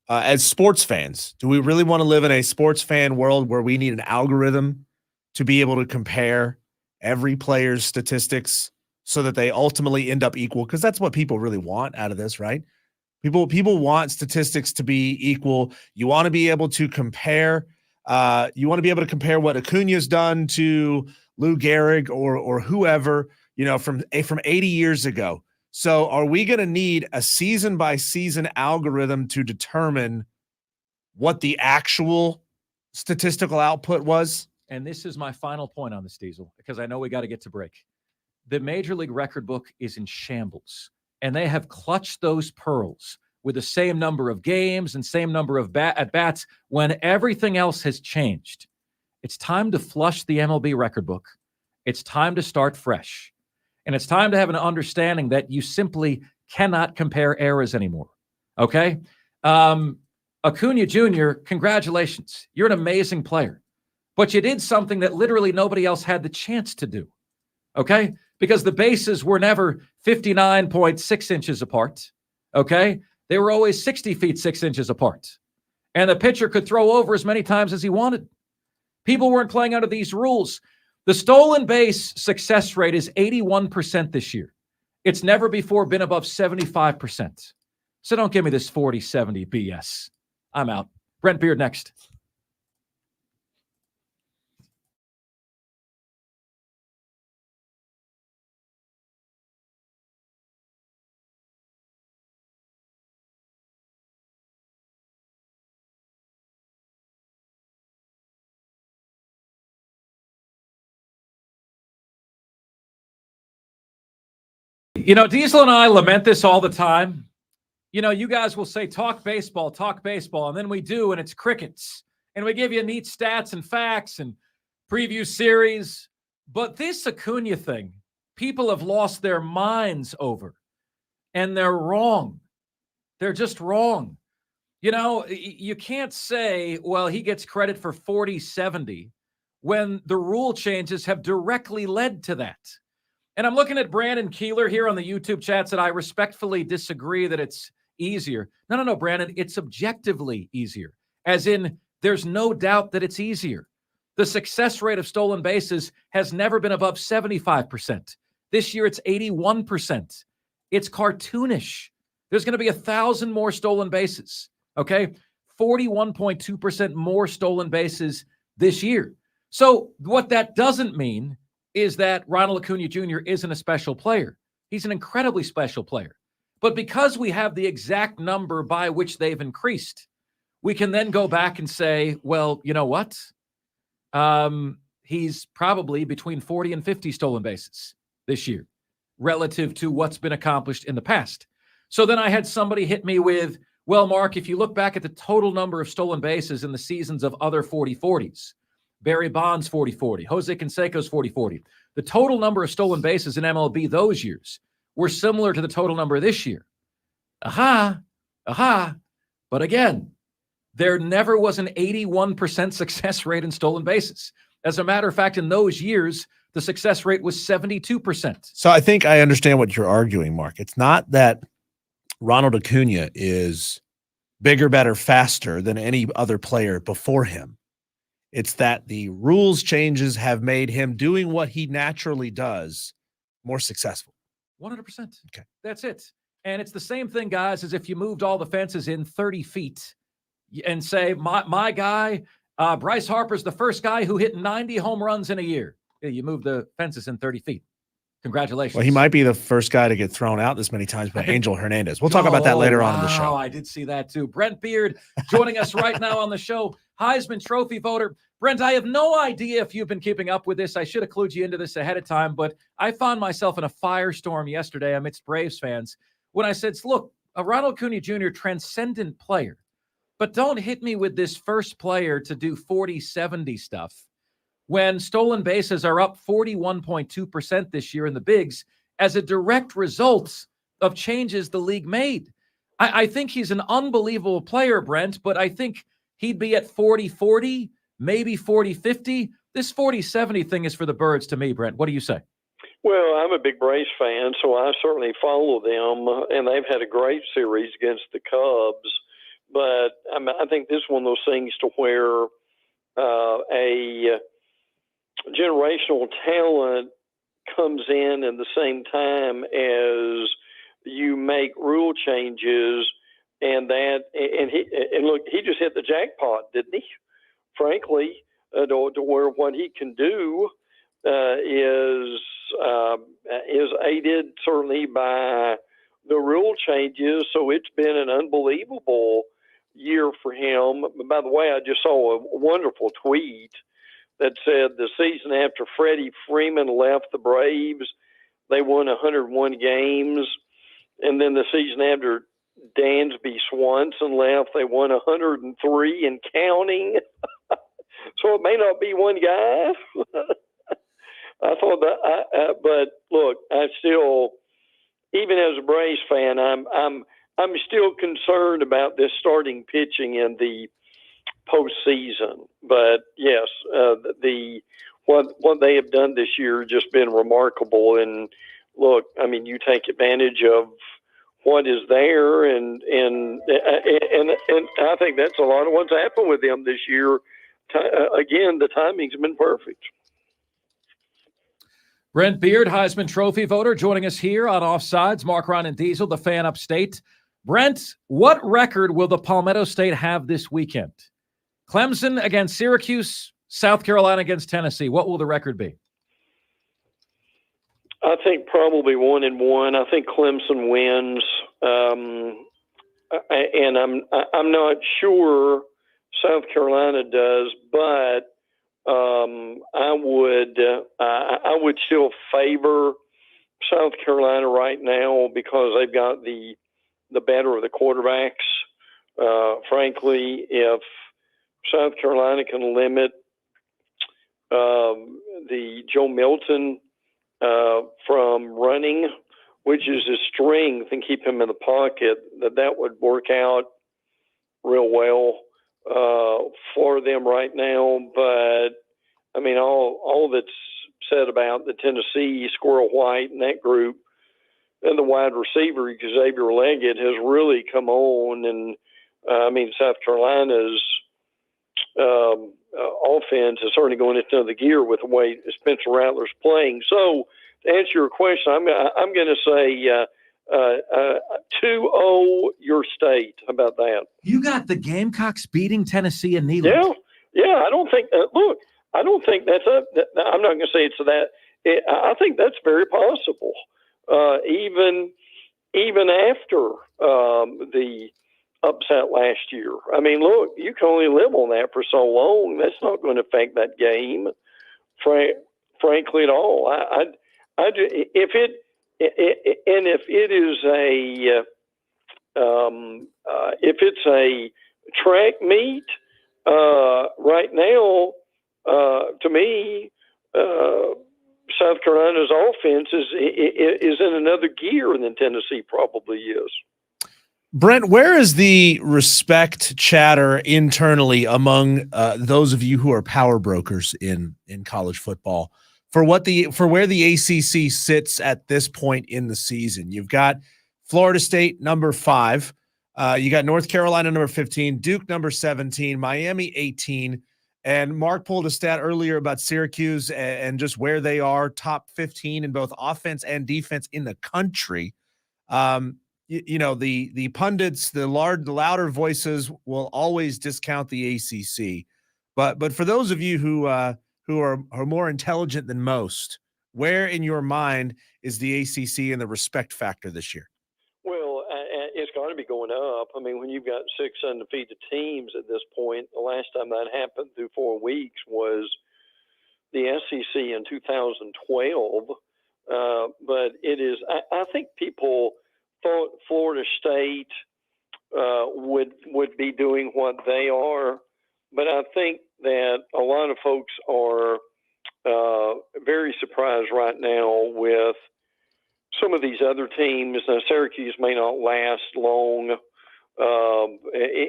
as sports fans? Do we really want to live in a sports fan world where we need an algorithm to be able to compare every player's statistics so that they ultimately end up equal? Because that's what people really want out of this, right? People want statistics to be equal. You want to be able to compare. You want to be able to compare what Acuna's done to Lou Gehrig or whoever, you know, from 80 years ago. So are we going to need a season by season algorithm to determine what the actual statistical output was? And this is my final point on this, Diesel, because I know we got to get to break. The Major League Record Book is in shambles, and they have clutched those pearls with the same number of games and same number of at-bats when everything else has changed. It's time to flush the MLB Record Book. It's time to start fresh. And it's time to have an understanding that you simply cannot compare eras anymore. Okay? Acuna Jr., congratulations. You're an amazing player. But you did something that literally nobody else had the chance to do. Okay? Because the bases were never 59.6 inches apart. Okay? They were always 60 feet, 6 inches apart. And the pitcher could throw over as many times as he wanted. People weren't playing under these rules. The stolen base success rate is 81% this year. It's never before been above 75%. So don't give me this 40-70 BS. I'm out. Brent Beard next. You know, Diesel and I lament this all the time. You know, you guys will say, talk baseball, and then we do, and it's crickets. And we give you neat stats and facts and preview series. But this Acuna thing, people have lost their minds over. And they're wrong. They're just wrong. You know, you can't say, well, he gets credit for 40-70 when the rule changes have directly led to that. And I'm looking at Brandon Keeler here on the YouTube chats, and I respectfully disagree that it's easier. No, Brandon, it's objectively easier. As in, there's no doubt that it's easier. The success rate of stolen bases has never been above 75%. This year, it's 81%. It's cartoonish. There's going to be 1,000 more stolen bases, okay? 41.2% more stolen bases this year. So what that doesn't mean is that Ronald Acuna Jr. isn't a special player. He's an incredibly special player. But because we have the exact number by which they've increased, we can then go back and say, well, you know what? He's probably between 40 and 50 stolen bases this year relative to what's been accomplished in the past. So then I had somebody hit me with, well, Mark, if you look back at the total number of stolen bases in the seasons of other 40-40s, Barry Bonds 40-40, Jose Canseco's 40-40, the total number of stolen bases in MLB those years were similar to the total number this year. But again, there never was an 81% success rate in stolen bases. As a matter of fact, in those years, the success rate was 72%. So I think I understand what you're arguing, Mark. It's not that Ronald Acuna is bigger, better, faster than any other player before him. It's that the rules changes have made him doing what he naturally does more successful. 100%. Okay. That's it. And it's the same thing, guys, as if you moved all the fences in 30 feet and say, my guy, Bryce Harper's the first guy who hit 90 home runs in a year. Yeah, you moved the fences in 30 feet. Congratulations. Well, he might be the first guy to get thrown out this many times by Angel Hernandez. We'll talk about that later on in the show. I did see that too. Brent Beard joining us right now on the show. Heisman Trophy voter. Brent, I have no idea if you've been keeping up with this. I should have clued you into this ahead of time, but I found myself in a firestorm yesterday amidst Braves fans when I said, look, a Ronald Acuna Jr. transcendent player, but don't hit me with this first player to do 40-70 stuff when stolen bases are up 41.2% this year in the bigs as a direct result of changes the league made. I think he's an unbelievable player, Brent, but I think he'd be at 40-40, maybe 40-50. This 40-70 thing is for the birds to me, Brent. What do you say? Well, I'm a big Braves fan, so I certainly follow them, and they've had a great series against the Cubs. But I think this is one of those things to where a generational talent comes in the same time as you make rule changes, and look, he just hit the jackpot, didn't he? Frankly, to where what he can do is aided certainly by the rule changes. So it's been an unbelievable year for him. By the way, I just saw a wonderful tweet that said the season after Freddie Freeman left the Braves, they won 101 games. And then the season after Dansby Swanson left, they won 103 and counting. So it may not be one guy. I thought that, but look, I still, even as a Braves fan, I'm still concerned about this starting pitching in the postseason. But yes, what they have done this year has just been remarkable. And look, I mean, you take advantage of what is there, and I think that's a lot of what's happened with them this year. Again, the timing's been perfect. Brent Beard, Heisman Trophy voter, joining us here on Offsides. Mark, Ron, and Diesel, the fan upstate. Brent, what record will the Palmetto State have this weekend? Clemson against Syracuse, South Carolina against Tennessee. What will the record be? I think probably 1-1. I think Clemson wins, and I'm not sure South Carolina does, but I would still favor South Carolina right now because they've got the better of the quarterbacks. Frankly, if South Carolina can limit the Joe Milton from running, which is his strength, and keep him in the pocket, that would work out real well for them right now. But I mean, all that's said about the Tennessee, Squirrel White, and that group, and the wide receiver Xavier Leggett has really come on. And I mean, South Carolina's offense is certainly going into another gear with the way Spencer Rattler's playing. So to answer your question, I'm going to say 2-0 your state. How about that? You got the Gamecocks beating Tennessee and Neyland. Yeah. I don't think. Look, I don't think that's I'm not going to say it's that. I think that's very possible. Even after the upset last year. I mean, look, you can only live on that for so long. That's not going to affect that game, frankly, at all. If it's a track meet right now, to me, South Carolina's offense is in another gear than Tennessee probably is. Brent, where is the respect chatter internally among those of you who are power brokers in college football for where the ACC sits at this point in the season? You've got Florida State number 5, you got North Carolina number 15, Duke number 17, Miami 18, and Mark pulled a stat earlier about Syracuse and just where they are, top 15 in both offense and defense in the country. The pundits, the louder voices will always discount the ACC, but for those of you who are more intelligent than most, where in your mind is the ACC and the respect factor this year? Well, it's got to be going up. I mean, when you've got 6 undefeated teams at this point, the last time that happened through 4 weeks was the SEC in 2012. But it is, I think people thought Florida State would be doing what they are, but I think that a lot of folks are very surprised right now with some of these other teams. Now, Syracuse may not last long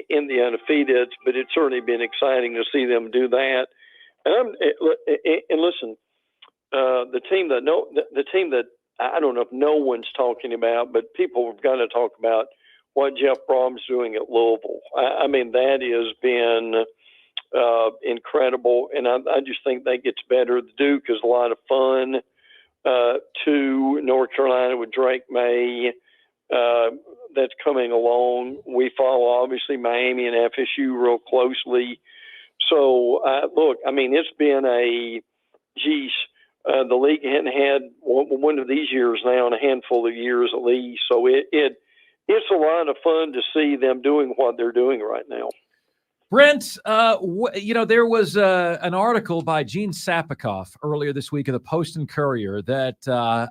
in the undefeated, but it's certainly been exciting to see them do that. And listen, the team that I don't know if no one's talking about, but people have got to talk about what Jeff Brom's doing at Louisville. I mean, that has been incredible, and I just think that gets better. The Duke is a lot of fun. To North Carolina with Drake May, that's coming along. We follow, obviously, Miami and FSU real closely. So, look, I mean, it's been the league hadn't had one of these years now in a handful of years at least. So it's a lot of fun to see them doing what they're doing right now. Brent, there was an article by Gene Sapikoff earlier this week in the Post and Courier that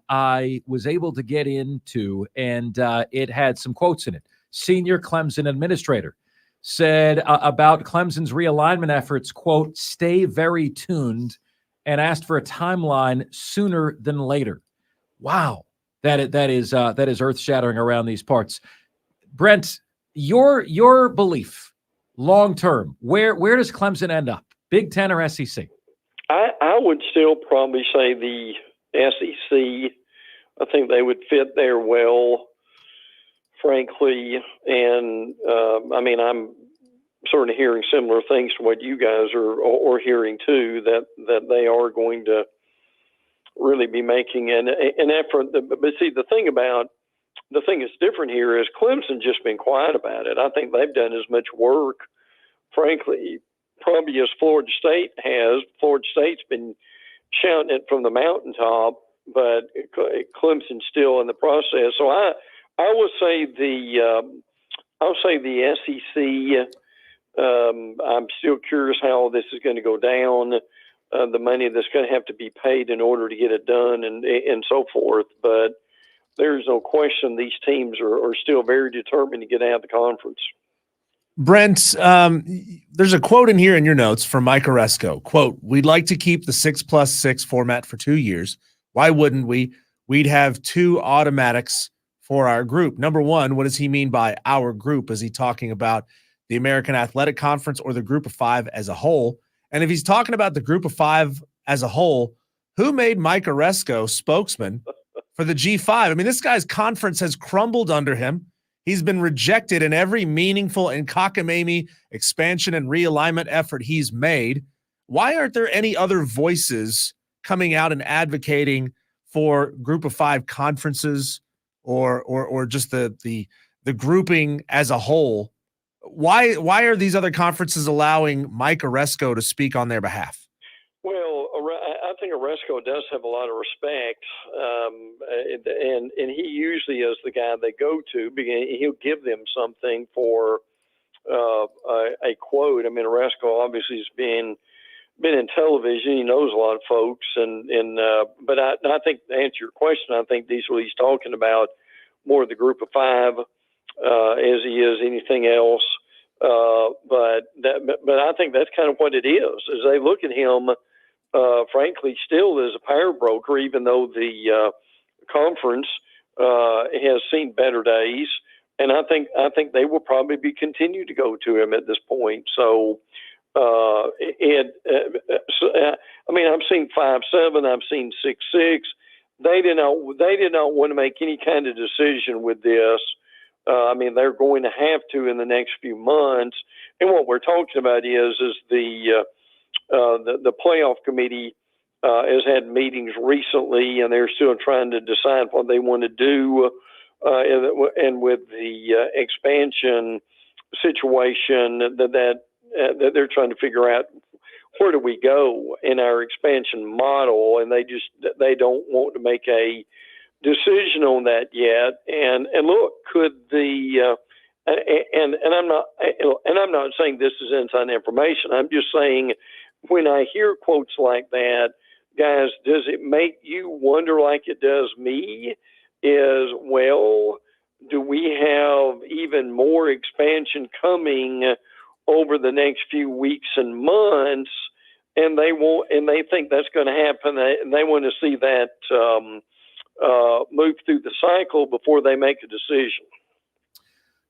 I was able to get into, and it had some quotes in it. Senior Clemson administrator said about Clemson's realignment efforts, quote, "Stay very tuned," and asked for a timeline sooner than later. Wow, that is earth-shattering around these parts. Brent, your belief. Long term, where does Clemson end up? Big Ten or SEC? I would still probably say the SEC. I think they would fit there well, frankly. And I mean, I'm certainly hearing similar things to what you guys are hearing too. That they are going to really be making an effort. But see, the thing that's different here is Clemson's just been quiet about it. I think they've done as much work, frankly, probably as Florida State has. Florida State's been shouting it from the mountaintop, but Clemson's still in the process. So I will say I'll say the SEC. I'm still curious how this is going to go down. The money that's going to have to be paid in order to get it done, and so forth. But there's no question these teams are still very determined to get out of the conference. Brent, there's a quote in here in your notes from Mike Oresco. Quote, "We'd like to keep the 6+6 format for 2 years. Why wouldn't we? We'd have 2 automatics for our group." Number one, what does he mean by our group? Is he talking about the American Athletic Conference, or the Group of Five as a whole? And if he's talking about the Group of Five as a whole, who made Mike Oresco spokesman for the G5? I mean, this guy's conference has crumbled under him. He's been rejected in every meaningful and cockamamie expansion and realignment effort he's made. Why aren't there any other voices coming out and advocating for Group of Five conferences or just the grouping as a whole? Why are these other conferences allowing Mike Oresco to speak on their behalf? Well, I think Oresco does have a lot of respect, and he usually is the guy they go to because he'll give them something for a quote. I mean, Oresco obviously has been in television. He knows a lot of folks, but I think to answer your question, I think these what he's talking about more the Group of Five as he is anything else. But I think that's kind of what it is. As they look at him, frankly, still as a power broker, even though the conference has seen better days, and I think they will probably be continue to go to him at this point. So, I mean, I've seen 5-7, I've seen 6-6. They did not want to make any kind of decision with this. I mean, they're going to have to in the next few months. And what we're talking about is the playoff committee has had meetings recently, and they're still trying to decide what they want to do. And with the expansion situation, that they're trying to figure out where do we go in our expansion model, and they don't want to make a decision on that yet. And look, could the and I'm not saying this is inside information. I'm just saying when I hear quotes like that, guys, does it make you wonder like it does me? Well, do we have even more expansion coming over the next few weeks and months? And they think that's going to happen, and they want to see that move through the cycle before they make a decision.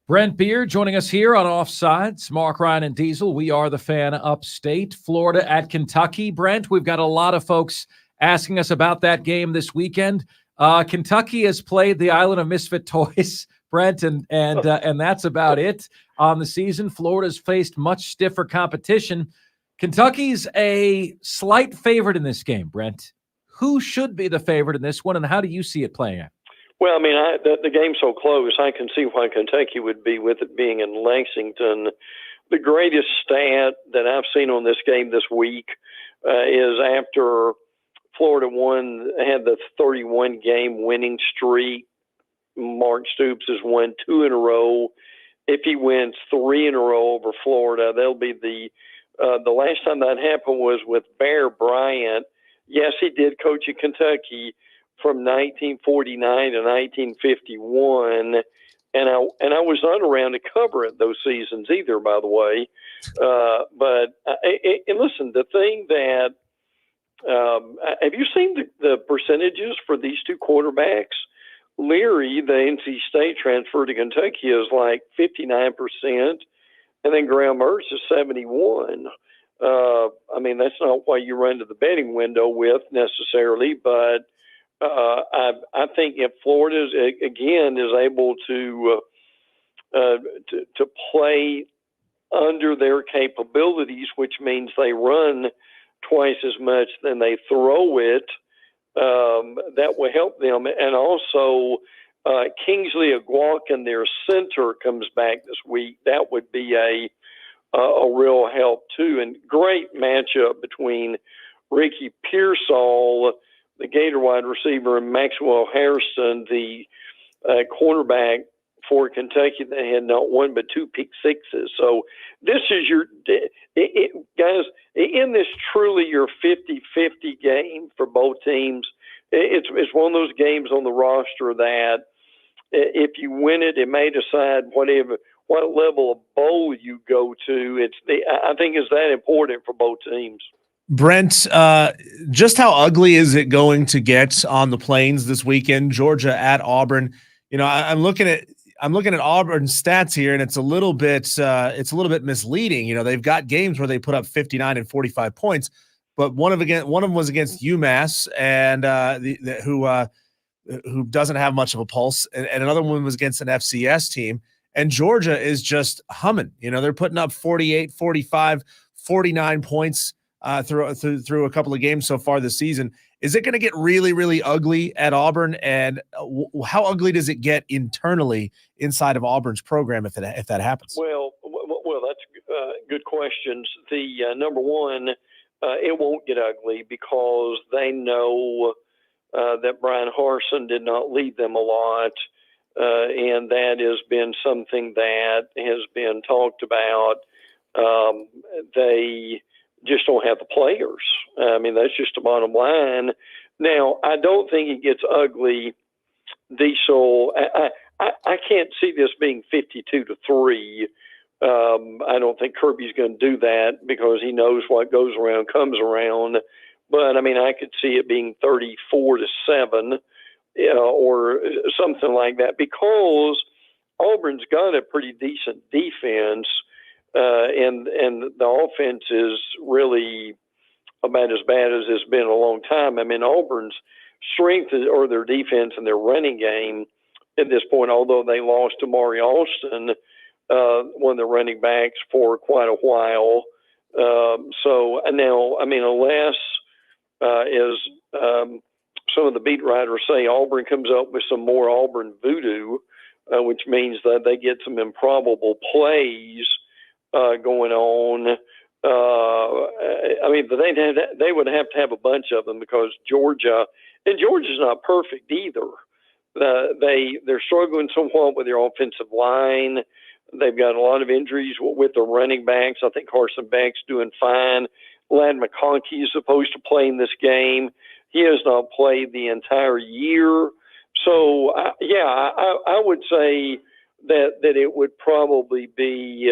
Brent Beard joining us here on Offsides. Mark, Ryan, and Diesel. We are the Fan upstate, Florida at Kentucky. Brent, we've got a lot of folks asking us about that game this weekend. Kentucky has played the Island of Misfit Toys, Brent, and that's about it on the season. Florida's faced much stiffer competition. Kentucky's a slight favorite in this game, Brent. Who should be the favorite in this one, and how do you see it playing out? Well, I mean, the game's so close, I can see why Kentucky would be with it being in Lexington. The greatest stat that I've seen on this game this week is after Florida had the 31-game winning streak, Mark Stoops has won 2 in a row. If he wins 3 in a row over Florida, they'll be the last time that happened was with Bear Bryant. Yes, he did coach at Kentucky from 1949 to 1951, and I was not around to cover it those seasons either, by the way. And listen, the thing that have you seen the percentages for these two quarterbacks? Leary, the NC State transfer to Kentucky, is like 59%, and then Graham Mertz is 71%. I mean, that's not what you run to the betting window with necessarily, but I think if Florida again is able to play under their capabilities, which means they run twice as much than they throw it, that will help them. And also, Kingsley Aguacan, their center, comes back this week. That would be a real help too. And great matchup between Ricky Pearsall, the Gator wide receiver, and Maxwell Harrison, the cornerback for Kentucky that had not one but 2 pick sixes. So this is guys, in this truly your 50-50 game for both teams. It's one of those games on the roster that if you win it, it may decide what level of bowl you go to. I think it's that important for both teams. Brent, just how ugly is it going to get on the Plains this weekend? Georgia at Auburn. You know, I'm looking at I'm looking at Auburn's stats here, and it's a little bit misleading. You know, they've got games where they put up 59 and 45 points, but one of them was against UMass, and who doesn't have much of a pulse, and another one was against an FCS team. And Georgia is just humming. You know, they're putting up 48, 45, 49 points through a couple of games so far this season. Is it going to get really, really ugly at Auburn? And how ugly does it get internally inside of Auburn's program if that happens? Well, that's good questions. The number one, it won't get ugly because they know that Brian Harsin did not lead them a lot. And that has been something that has been talked about. They just don't have the players. I mean, that's just the bottom line. Now, I don't think it gets ugly, Diesel. I can't see this being 52-3. I don't think Kirby's going to do that because he knows what goes around comes around. But, I mean, I could see it being 34-7. Or something like that, because Auburn's got a pretty decent defense, and the offense is really about as bad as it's been in a long time. I mean, Auburn's strength or their defense and their running game at this point, although they lost to Maury Alston, one of the running backs for quite a while. So now, I mean, unless some of the beat writers say Auburn comes up with some more Auburn voodoo, which means that they get some improbable plays going on. I mean, but they would have to have a bunch of them because Georgia's not perfect either. They're struggling somewhat with their offensive line. They've got a lot of injuries with the running backs. I think Carson Beck's doing fine. Ladd McConkey is supposed to play in this game. He has not played the entire year. So, I would say that it would probably be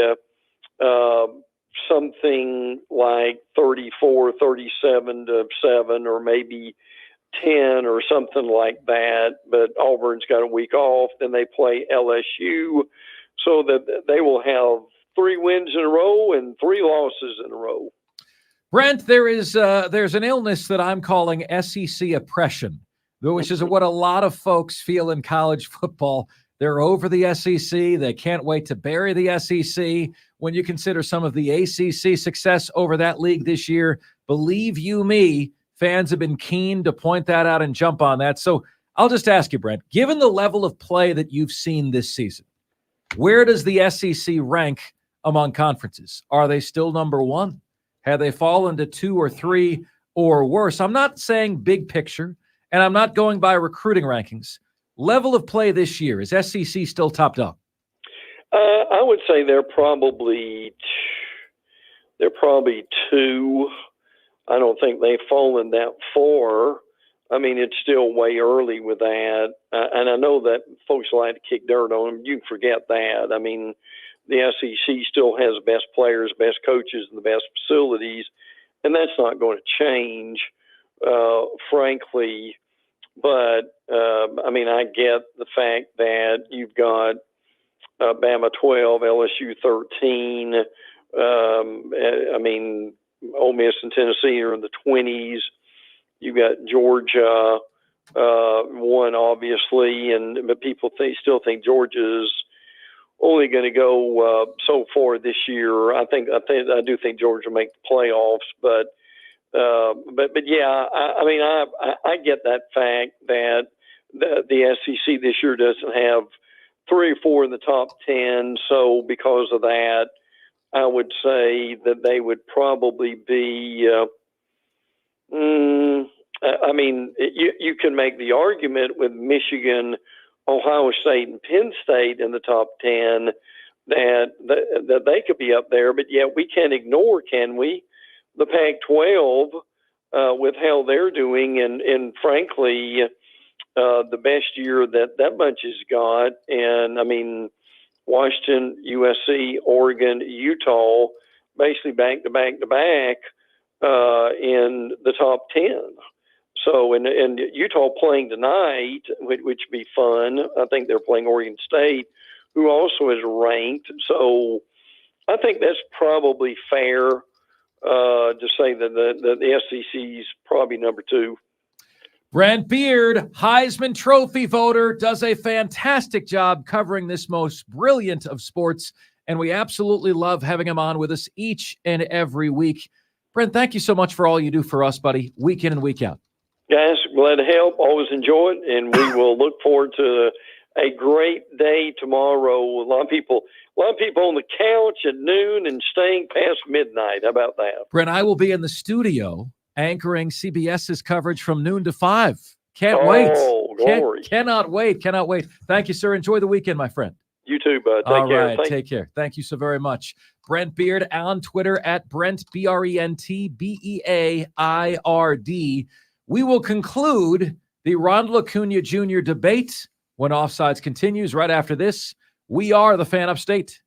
something like 34-37-7 or maybe 10 or something like that. But Auburn's got a week off. Then they play LSU. So that they will have 3 wins in a row and 3 losses in a row. Brent, there's an illness that I'm calling SEC oppression, which is what a lot of folks feel in college football. They're over the SEC. They can't wait to bury the SEC. When you consider some of the ACC success over that league this year, believe you me, fans have been keen to point that out and jump on that. So I'll just ask you, Brent, given the level of play that you've seen this season, where does the SEC rank among conferences? Are they still number 1? Have they fallen to 2 or 3 or worse? I'm not saying big picture, and I'm not going by recruiting rankings. Level of play this year, is SEC still top dog? I would say they're probably 2. I don't think they've fallen that far. I mean, it's still way early with that. And I know that folks like to kick dirt on them. You can forget that. I mean, the SEC still has the best players, best coaches, and the best facilities, and that's not going to change, frankly. But, I mean, I get the fact that you've got Bama 12, LSU 13. I mean, Ole Miss and Tennessee are in the 20s. You've got Georgia 1, obviously, but people still think Georgia's only going to go so far this year. I do think Georgia will make the playoffs, but yeah, I mean, I get that fact that the SEC this year doesn't have 3 or 4 in the top 10. So because of that, I would say that they would probably be. I mean, you can make the argument with Michigan, Ohio State, and Penn State in the top 10 that they could be up there, but yet we can't ignore, can we, the Pac-12 with how they're doing, and frankly, the best year that bunch has got. And I mean, Washington, USC, Oregon, Utah, basically back to back to back in the top 10. So, and Utah playing tonight, which would be fun. I think they're playing Oregon State, who also is ranked. So I think that's probably fair to say that the SEC is probably number 2. Brent Beard, Heisman Trophy voter, does a fantastic job covering this most brilliant of sports, and we absolutely love having him on with us each and every week. Brent, thank you so much for all you do for us, buddy, week in and week out. Guys, glad to help. Always enjoy it, and we will look forward to a great day tomorrow. A lot of people on the couch at noon and staying past midnight. How about that? Brent, I will be in the studio anchoring CBS's coverage from noon to 5. Can't wait. Glory. Cannot wait. Thank you, sir. Enjoy the weekend, my friend. You too, bud. All right, take care. Thank you so very much. Brent Beard on Twitter at Brent, BRENT, BEAIRD. We will conclude the Ronald Acuna Jr. debate when Offsides continues right after this. We are the Fan Upstate.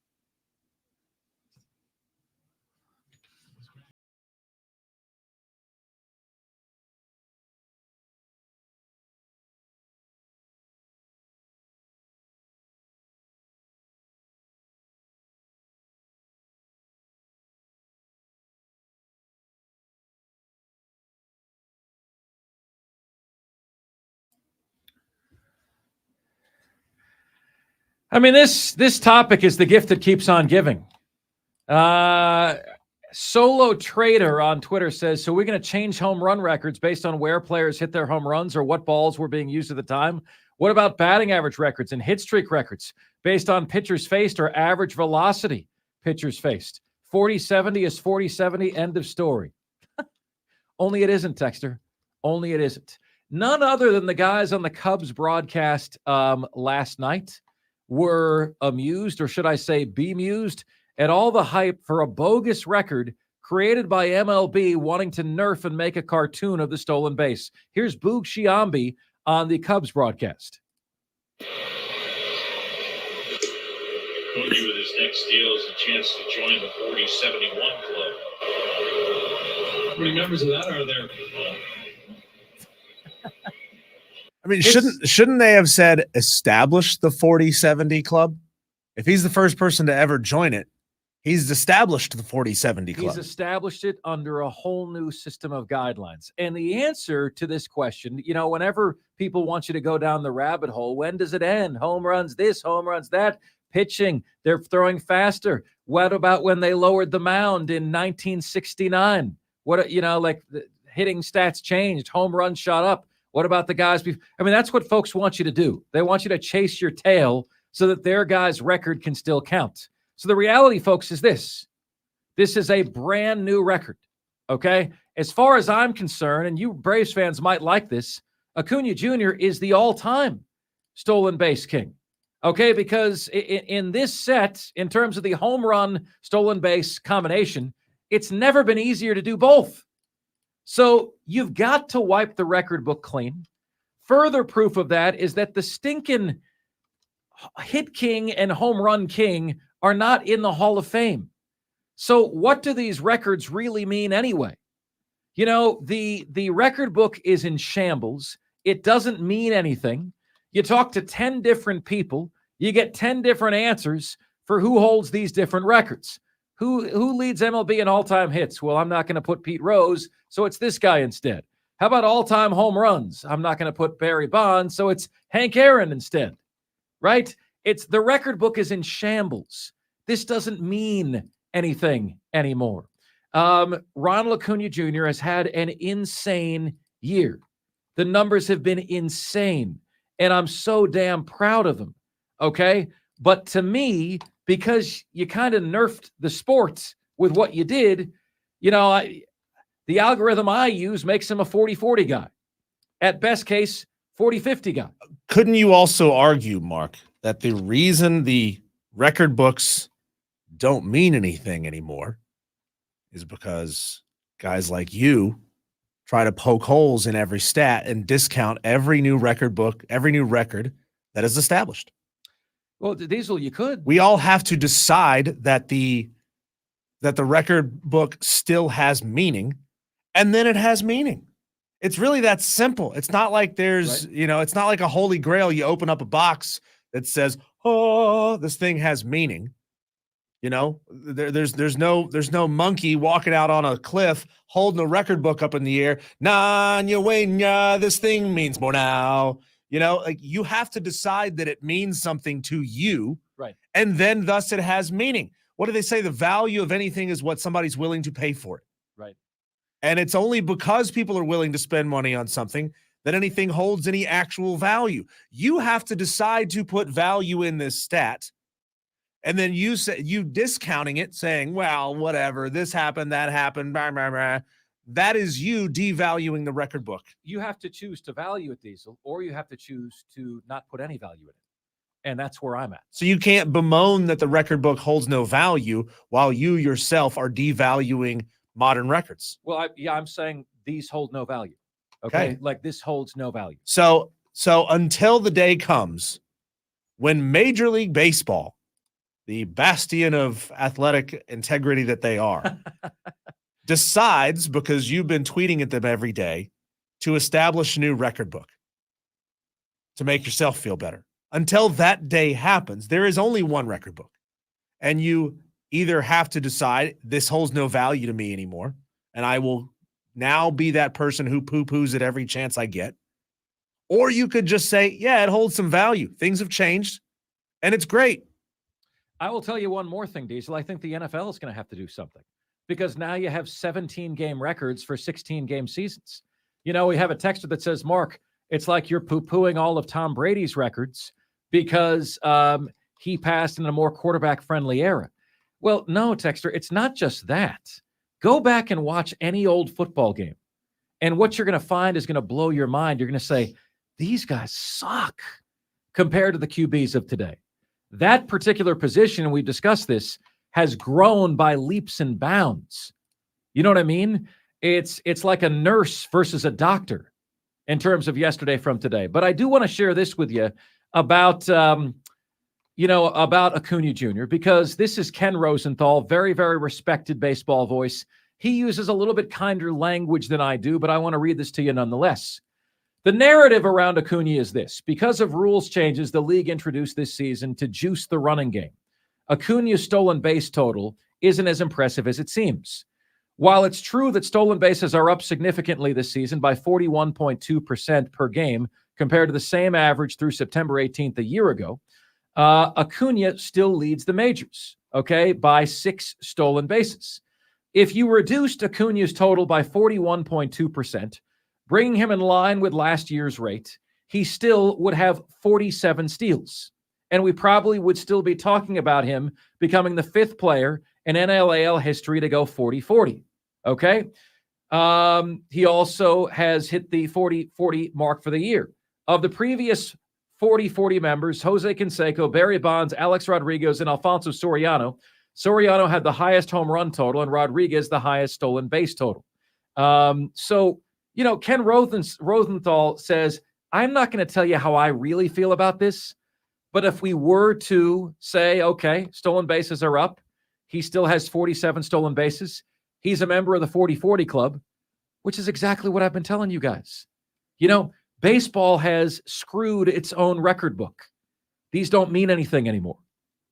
I mean, this topic is the gift that keeps on giving. Solo Trader on Twitter says, so we're going to change home run records based on where players hit their home runs or what balls were being used at the time. What about batting average records and hit streak records based on pitchers faced or average velocity pitchers faced? 40-70 is 40-70, end of story. Only it isn't, Texter. Only it isn't. None other than the guys on the Cubs broadcast last night were amused, or should I say bemused, at all the hype for a bogus record created by MLB wanting to nerf and make a cartoon of the stolen base. Here's Boog Sciambi on the Cubs broadcast. Cody with his next deal is a chance to join the 40-71 club. How many members of that are there? I mean, shouldn't they have said establish the 40-70 club? If he's the first person to ever join it, he's established the 40-70 club. He's established it under a whole new system of guidelines. And the answer to this question, whenever people want you to go down the rabbit hole, when does it end? Home runs this, home runs that, pitching, they're throwing faster. What about when they lowered the mound in 1969? What, hitting stats changed, home runs shot up. What about the guys? That's what folks want you to do. They want you to chase your tail so that their guy's record can still count. So the reality, folks, is this. This is a brand new record, okay? As far as I'm concerned, and you Braves fans might like this, Acuna Jr. is the all-time stolen base king, okay? Because in this set, in terms of the home run stolen base combination, it's never been easier to do both. So you've got to wipe the record book clean. Further proof of that is that the stinking hit king and home run king are not in the Hall of Fame. So what do these records really mean anyway? The record book is in shambles. It doesn't mean anything. You talk to 10 different people, you get 10 different answers for who holds these different records. Who leads MLB in all-time hits? Well, I'm not going to put Pete Rose, so it's this guy instead. How about all-time home runs? I'm not going to put Barry Bonds, so it's Hank Aaron instead, right? It's the record book is in shambles. This doesn't mean anything anymore. Ronald Acuna Jr. has had an insane year. The numbers have been insane, and I'm so damn proud of him, okay? But to me, because you kind of nerfed the sport with what you did, the algorithm I use makes him a 40-40 guy. At best case, 40-50 guy. Couldn't you also argue, Mark, that the reason the record books don't mean anything anymore is because guys like you try to poke holes in every stat and discount every new record book, every new record that is established? Well, Diesel, you could. We all have to decide that the record book still has meaning, and then it has meaning. It's really that simple. It's not like there's, right. It's not like a holy grail. You open up a box that says, oh, this thing has meaning. You know, there's no monkey walking out on a cliff holding a record book up in the air. Nah, this thing means more now. You know, like you have to decide that it means something to you, right? And then thus it has meaning. What do they say? The value of anything is what somebody's willing to pay for it, right? And it's only because people are willing to spend money on something that anything holds any actual value. You have to decide to put value in this stat. And then you discounting it, saying, well, whatever, this happened, that happened, blah, blah, blah. That is you devaluing the record book. You have to choose to value it, Diesel, or you have to choose to not put any value in it. And that's where I'm at. So you can't bemoan that the record book holds no value while you yourself are devaluing modern records. Well, I'm saying these hold no value. Okay? Like this holds no value. So until the day comes when Major League Baseball, the bastion of athletic integrity that they are, decides, because you've been tweeting at them every day, to establish a new record book to make yourself feel better. Until that day happens, there is only one record book. And you either have to decide this holds no value to me anymore, and I will now be that person who poo-poos at every chance I get. Or you could just say, yeah, it holds some value. Things have changed, and it's great. I will tell you one more thing, Diesel. I think the NFL is going to have to do something because now you have 17-game records for 16-game seasons. You know, we have a texter that says, Mark, it's like you're poo-pooing all of Tom Brady's records because he passed in a more quarterback-friendly era. Well, no, texter, it's not just that. Go back and watch any old football game, and what you're going to find is going to blow your mind. You're going to say, these guys suck compared to the QBs of today. That particular position, and we've discussed this, has grown by leaps and bounds. You know what I mean? It's like a nurse versus a doctor in terms of yesterday from today. But I do want to share this with you about, about Acuna Jr., because this is Ken Rosenthal, very, very respected baseball voice. He uses a little bit kinder language than I do, but I want to read this to you nonetheless. The narrative around Acuna is this. Because of rules changes the league introduced this season to juice the running game, Acuna's stolen base total isn't as impressive as it seems. While it's true that stolen bases are up significantly this season by 41.2% per game compared to the same average through September 18th a year ago, Acuna still leads the majors, okay, by 6 stolen bases. If you reduced Acuna's total by 41.2%, bringing him in line with last year's rate, he still would have 47 steals. And we probably would still be talking about him becoming the 5th player in NLAL history to go 40-40. Okay? He also has hit the 40-40 mark for the year. Of the previous 40-40 members, Jose Canseco, Barry Bonds, Alex Rodriguez, and Alfonso Soriano had the highest home run total, and Rodriguez the highest stolen base total. Ken Rosenthal says, I'm not going to tell you how I really feel about this, but if we were to say, okay, stolen bases are up, he still has 47 stolen bases, he's a member of the 40-40 club, which is exactly what I've been telling you guys. You know, baseball has screwed its own record book. These don't mean anything anymore.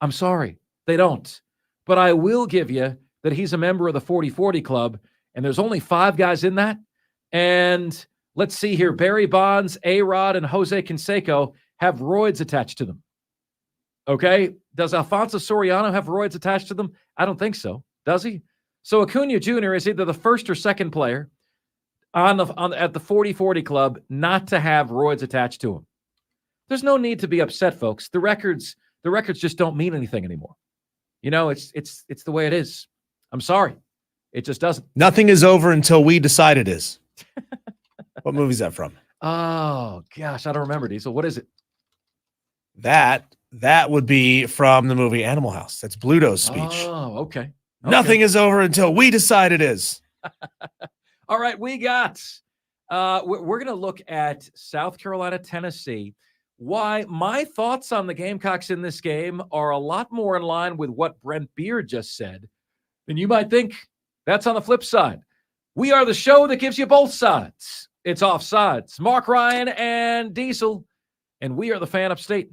I'm sorry, they don't. But I will give you that he's a member of the 40-40 club, and there's only 5 guys in that. And let's see here. Barry Bonds, A-Rod, and Jose Canseco have roids attached to them. Okay? Does Alfonso Soriano have roids attached to them? I don't think so. Does he? So Acuna Jr. is either the 1st or 2nd player at the 40-40 club not to have roids attached to him. There's no need to be upset, folks. The records just don't mean anything anymore. You know, it's the way it is. I'm sorry. It just doesn't. Nothing is over until we decide it is. What movie is that from? Oh, gosh, I don't remember, Diesel. What is it? That would be from the movie Animal House. That's Bluto's speech. Oh, okay. Nothing is over until we decide it is. All right, we got we're going to look at South Carolina, Tennessee. Why my thoughts on the Gamecocks in this game are a lot more in line with what Brent Beard just said than you might think. That's on the flip side. We are the show that gives you both sides. It's Offsides. Mark Ryan and Diesel, and we are the Fan Upstate.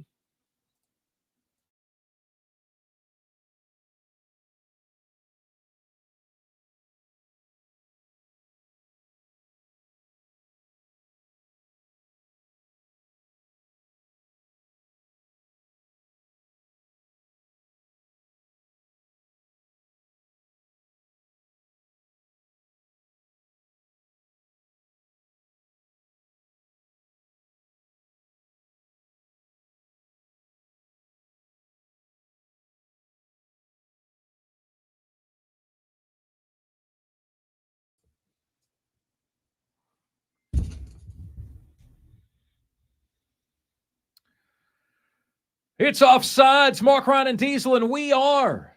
It's Offsides, Mark, Ryan, and Diesel, and we are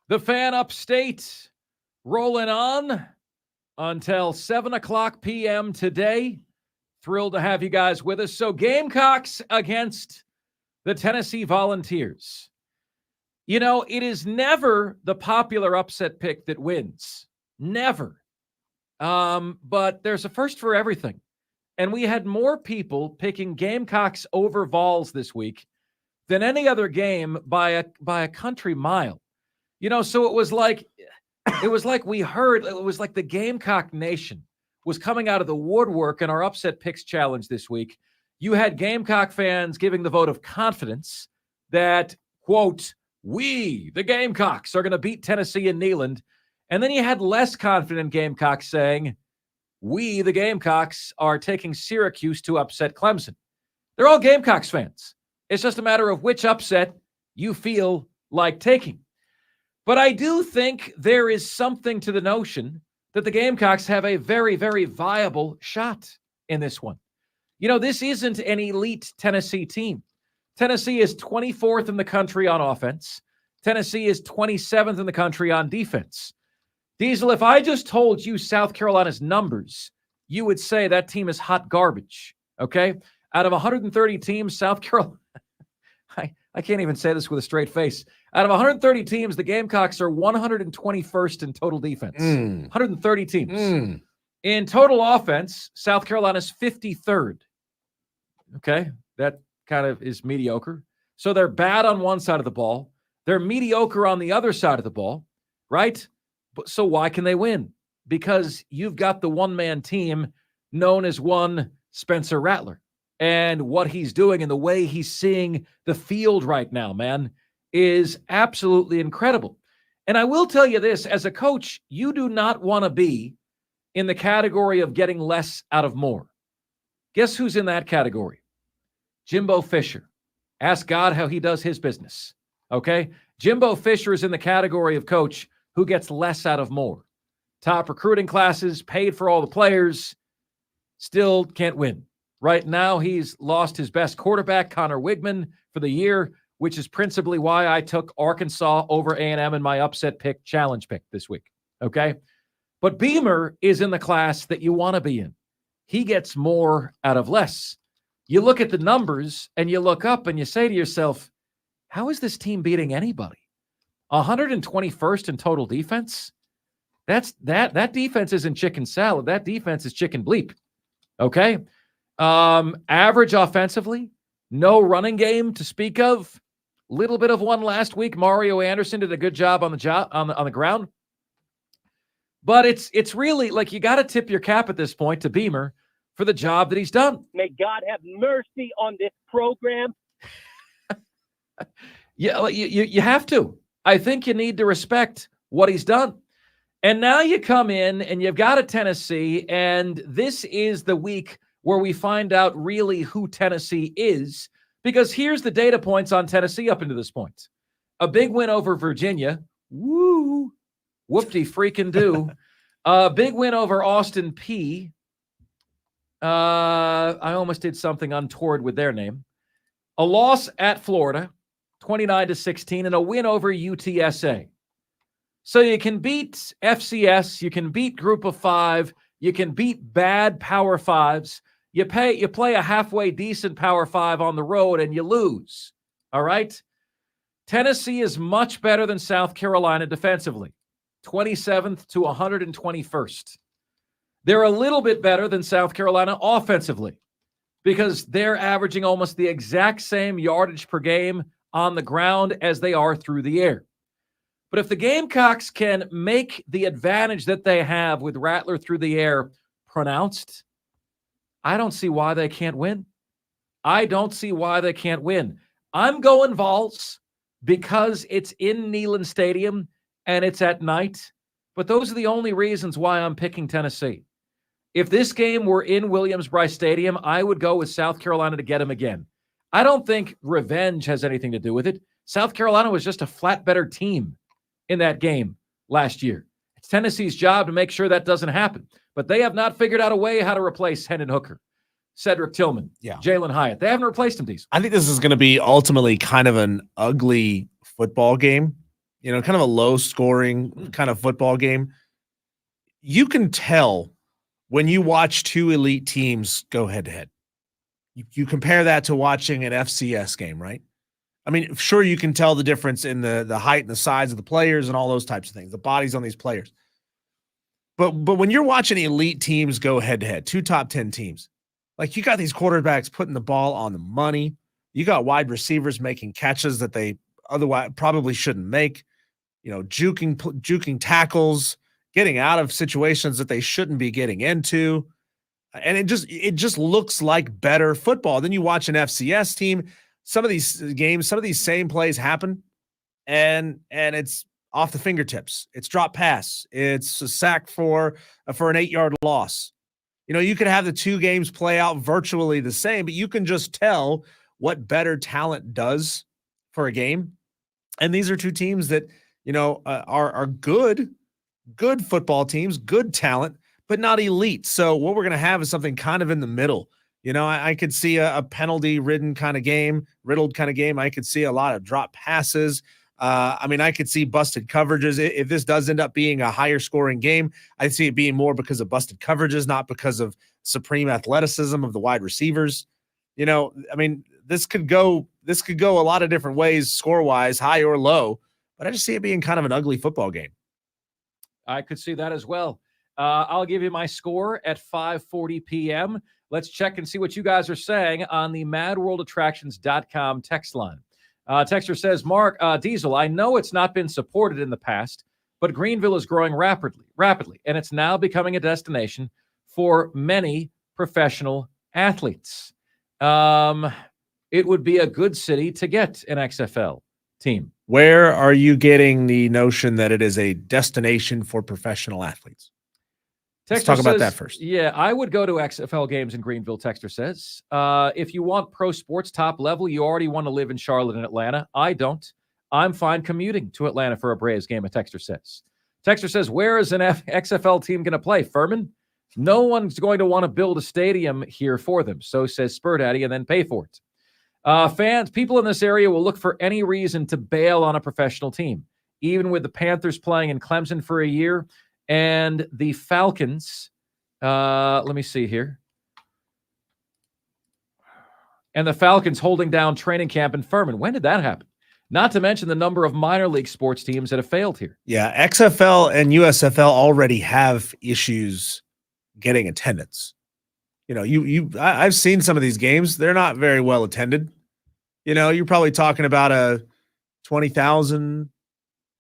the Fan Upstate, rolling on until 7 o'clock p.m. today. Thrilled to have you guys with us. So Gamecocks against the Tennessee Volunteers. You know, it is never the popular upset pick that wins. Never. But there's a first for everything. And we had more people picking Gamecocks over Vols this week than any other game by a country mile. You know, so it was like we heard, it was like the Gamecock Nation was coming out of the woodwork in our upset picks challenge this week. You had Gamecock fans giving the vote of confidence that, quote, we, the Gamecocks, are going to beat Tennessee in Neyland. And then you had less confident Gamecocks saying, we, the Gamecocks, are taking Syracuse to upset Clemson. They're all Gamecocks fans. It's just a matter of which upset you feel like taking. But I do think there is something to the notion that the Gamecocks have a very, very viable shot in this one. You know, this isn't an elite Tennessee team. Tennessee is 24th in the country on offense. Tennessee is 27th in the country on defense. Diesel, if I just told you South Carolina's numbers, you would say that team is hot garbage, okay? Out of 130 teams, South Carolina, I can't even say this with a straight face. Out of 130 teams, the Gamecocks are 121st in total defense. 130 teams. In total offense, South Carolina's 53rd. Okay, that kind of is mediocre. So they're bad on one side of the ball. They're mediocre on the other side of the ball, right? So why can they win? Because you've got the one-man team known as one Spencer Rattler. And what he's doing and the way he's seeing the field right now, man, is absolutely incredible. And I will tell you this, as a coach, you do not want to be in the category of getting less out of more. Guess who's in that category? Jimbo Fisher. Ask God how he does his business, okay? Jimbo Fisher is in the category of coach who gets less out of more. Top recruiting classes, paid for all the players, still can't win. Right now, he's lost his best quarterback, Connor Wigman, for the year, which is principally why I took Arkansas over A&M in my upset pick challenge pick this week, okay? But Beamer is in the class that you want to be in. He gets more out of less. You look at the numbers and you look up and you say to yourself, how is this team beating anybody? 121st in total defense? That defense isn't chicken salad. That defense is chicken bleep, okay? Average offensively, no running game to speak of. Little bit of one last week. Mario Anderson did a good job on the ground. But it's really like you got to tip your cap at this point to Beamer for the job that he's done. May God have mercy on this program. Yeah, you have to. I think you need to respect what he's done. And now you come in and you've got a Tennessee, and this is the week where we find out really who Tennessee is, because here's the data points on Tennessee up into this point. A big win over Virginia. Woo! Whoop-de freaking do. A big win over Austin P. I almost did something untoward with their name. A loss at Florida, 29-16, and a win over UTSA. So you can beat FCS, you can beat Group of Five, you can beat bad Power Fives. You play a halfway decent Power Five on the road and you lose. All right? Tennessee is much better than South Carolina defensively. 27th to 121st. They're a little bit better than South Carolina offensively because they're averaging almost the exact same yardage per game on the ground as they are through the air. But if the Gamecocks can make the advantage that they have with Rattler through the air pronounced, I don't see why they can't win. I don't see why they can't win. I'm going Vols because it's in Neyland Stadium and it's at night. But those are the only reasons why I'm picking Tennessee. If this game were in Williams-Brice Stadium, I would go with South Carolina to get him again. I don't think revenge has anything to do with it. South Carolina was just a flat better team in that game last year. It's Tennessee's job to make sure that doesn't happen. But they have not figured out a way how to replace Hendon Hooker. Cedric Tillman, Yeah. Jalen Hyatt. They haven't replaced him, Diesel. I think this is going to be ultimately kind of an ugly football game, kind of a low scoring kind of football game. You can tell when you watch two elite teams go head to head. You compare that to watching an FCS game, right? I mean, sure, you can tell the difference in the height and the size of the players and all those types of things, the bodies on these players. But when you're watching elite teams go head to head, two top 10 teams, like you got these quarterbacks putting the ball on the money. You got wide receivers making catches that they otherwise probably shouldn't make, juking tackles, getting out of situations that they shouldn't be getting into. And it just looks like better football. Then you watch an FCS team. Some of these games, some of these same plays happen, and it's off the fingertips. It's drop pass. It's a sack for an 8-yard loss. You could have the two games play out virtually the same, but you can just tell what better talent does for a game. And these are two teams that are good football teams, good talent, but not elite. So what we're going to have is something kind of in the middle. I could see a penalty-riddled kind of game. I could see a lot of drop passes. I could see busted coverages. If this does end up being a higher scoring game, I see it being more because of busted coverages, not because of supreme athleticism of the wide receivers. This could go a lot of different ways score-wise, high or low, but I just see it being kind of an ugly football game. I could see that as well. I'll give you my score at 5:40 p.m. Let's check and see what you guys are saying on the madworldattractions.com text line. Texter says, Mark, Diesel, I know it's not been supported in the past, but Greenville is growing rapidly, and it's now becoming a destination for many professional athletes. It would be a good city to get an XFL team. Where are you getting the notion that it is a destination for professional athletes? Let's talk about that first. Yeah, I would go to XFL games in Greenville, Texter says. If you want pro sports top level, you already want to live in Charlotte and Atlanta. I don't. I'm fine commuting to Atlanta for a Braves game, a Texter says. Texter says, where is an XFL team going to play? Furman? No one's going to want to build a stadium here for them. So says Spur Daddy, and then pay for it. People in this area will look for any reason to bail on a professional team. Even with the Panthers playing in Clemson for a year, and the Falcons, let me see here. And the Falcons holding down training camp in Furman. When did that happen? Not to mention the number of minor league sports teams that have failed here. Yeah, XFL and USFL already have issues getting attendance. I've seen some of these games. They're not very well attended. You're probably talking about a 20,000,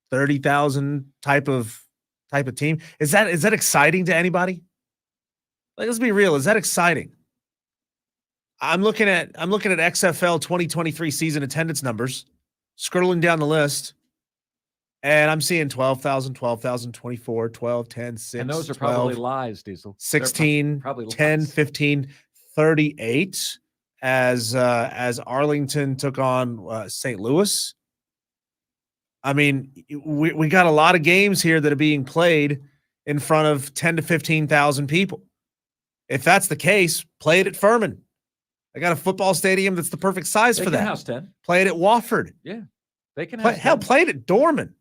30,000 type of team. Is that exciting to anybody? Like, let's be real. Is that exciting? I'm looking at XFL 2023 season attendance numbers, scrolling down the list, and I'm seeing 12,000, 24, 12, 10, 6, and those are 12, probably lies, Diesel. 16, probably 10, lies. 15, 38 as Arlington took on St. Louis. I mean, we got a lot of games here that are being played in front of 10 to 15,000 people. If that's the case, play it at Furman. I got a football stadium that's the perfect size for that. House 10. Play it at Wofford. Yeah, they can have play it at Dorman.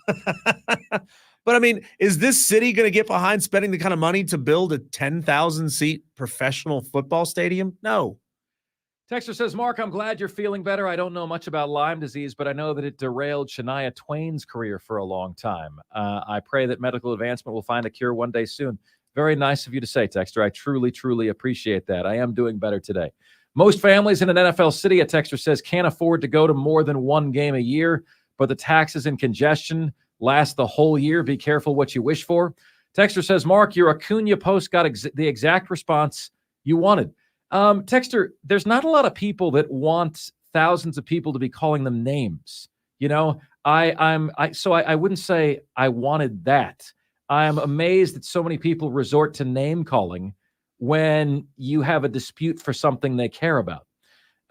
But I mean, is this city going to get behind spending the kind of money to build a 10,000 seat professional football stadium? No. Texter says, Mark, I'm glad you're feeling better. I don't know much about Lyme disease, but I know that it derailed Shania Twain's career for a long time. I pray that medical advancement will find a cure one day soon. Very nice of you to say, Texter. I truly, truly appreciate that. I am doing better today. Most families in an NFL city, a Texter says, can't afford to go to more than one game a year, but the taxes and congestion last the whole year. Be careful what you wish for. Texter says, Mark, your Acuna post got the exact response you wanted. Texter, there's not a lot of people that want thousands of people to be calling them names. So I wouldn't say I wanted that. I'm amazed that so many people resort to name calling when you have a dispute for something they care about.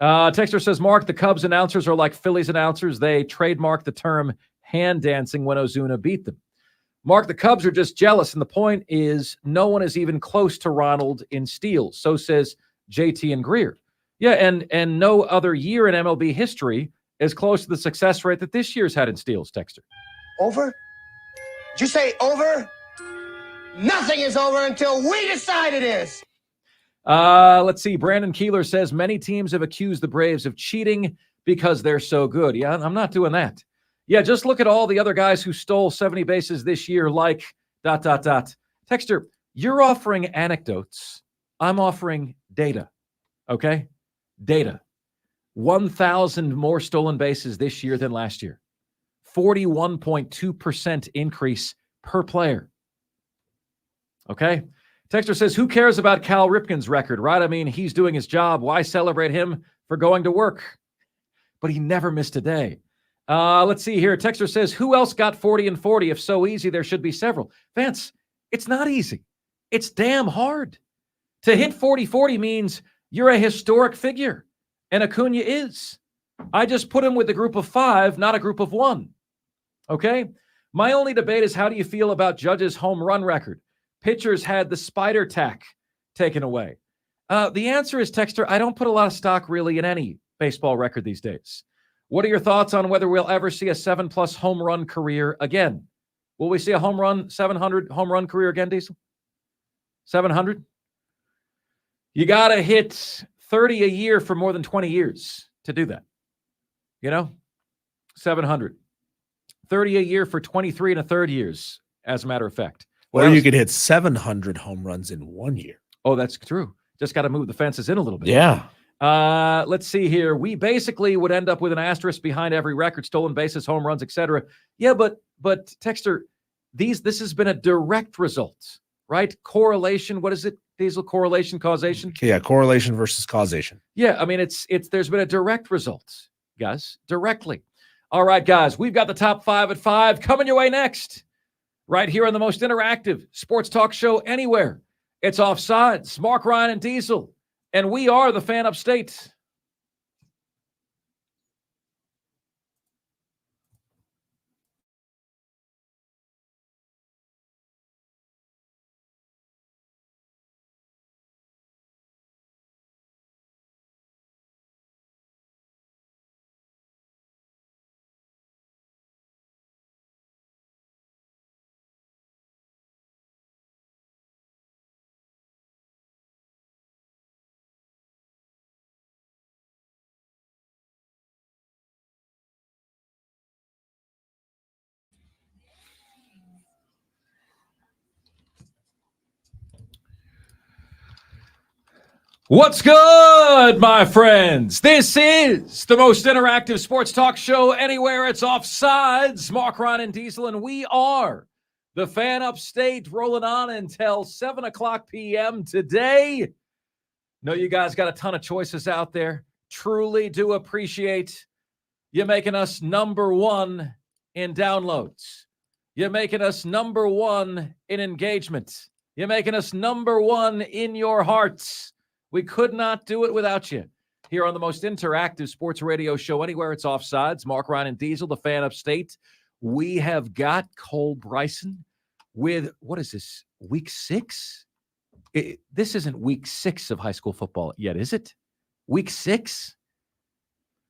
Texter says, Mark, the Cubs announcers are like Phillies announcers. They trademarked the term hand dancing when Ozuna beat them. Mark, the Cubs are just jealous, and the point is no one is even close to Ronald in steals. So says JT and Greer. Yeah, and no other year in MLB history is close to the success rate that this year's had in steals, Texter. Over? Did you say over? Nothing is over until we decide it is. Let's see. Brandon Keeler says many teams have accused the Braves of cheating because they're so good. Yeah, I'm not doing that. Yeah, just look at all the other guys who stole 70 bases this year, like ... Texter, you're offering anecdotes. I'm offering data. Okay? Data. 1,000 more stolen bases this year than last year. 41.2% increase per player. Okay? Texter says, who cares about Cal Ripken's record, right? I mean, he's doing his job. Why celebrate him for going to work? But he never missed a day. Let's see here. Texter says, who else got 40 and 40? If so easy, there should be several. Vance, it's not easy. It's damn hard. To hit 40-40 means you're a historic figure, and Acuna is. I just put him with a group of 5, not a group of 1. Okay? My only debate is, how do you feel about Judge's home run record? Pitchers had the spider tack taken away. The answer is, Texter, I don't put a lot of stock really in any baseball record these days. What are your thoughts on whether we'll ever see a 7+ home run career again? Will we see a 700 home run career again, Diesel? 700? You got to hit 30 a year for more than 20 years to do that. 700. 30 a year for 23 1/3 years, as a matter of fact. Or you could hit 700 home runs in 1 year. Oh, that's true. Just got to move the fences in a little bit. Yeah. Let's see here. We basically would end up with an asterisk behind every record: stolen bases, home runs, etc. Yeah, but Texter, this has been a direct result, right? Correlation. What is it? Diesel, correlation, causation. Yeah, correlation versus causation. Yeah, I mean it's there's been a direct result, guys, directly. All right, guys, we've got the top 5 at 5 coming your way next, right here on the most interactive sports talk show anywhere. It's Offsides, Mark, Ryan, and Diesel. And we are the Fan Upstate. What's good, my friends? This is the most interactive sports talk show anywhere. It's Offsides, Mark, Ryan, and Diesel, and we are the Fan Upstate, rolling on until 7 o'clock p.m. today. Know you guys got a ton of choices out there. Truly do appreciate you making us number 1 in downloads. You're making us number 1 in engagement. You're making us number 1 in your hearts. We could not do it without you. Here on the most interactive sports radio show anywhere, it's Offsides. Mark, Ryan, and Diesel, the Fan Upstate. We have got Cole Bryson with, what is this, week 6? This isn't week 6 of high school football yet, is it? Week 6?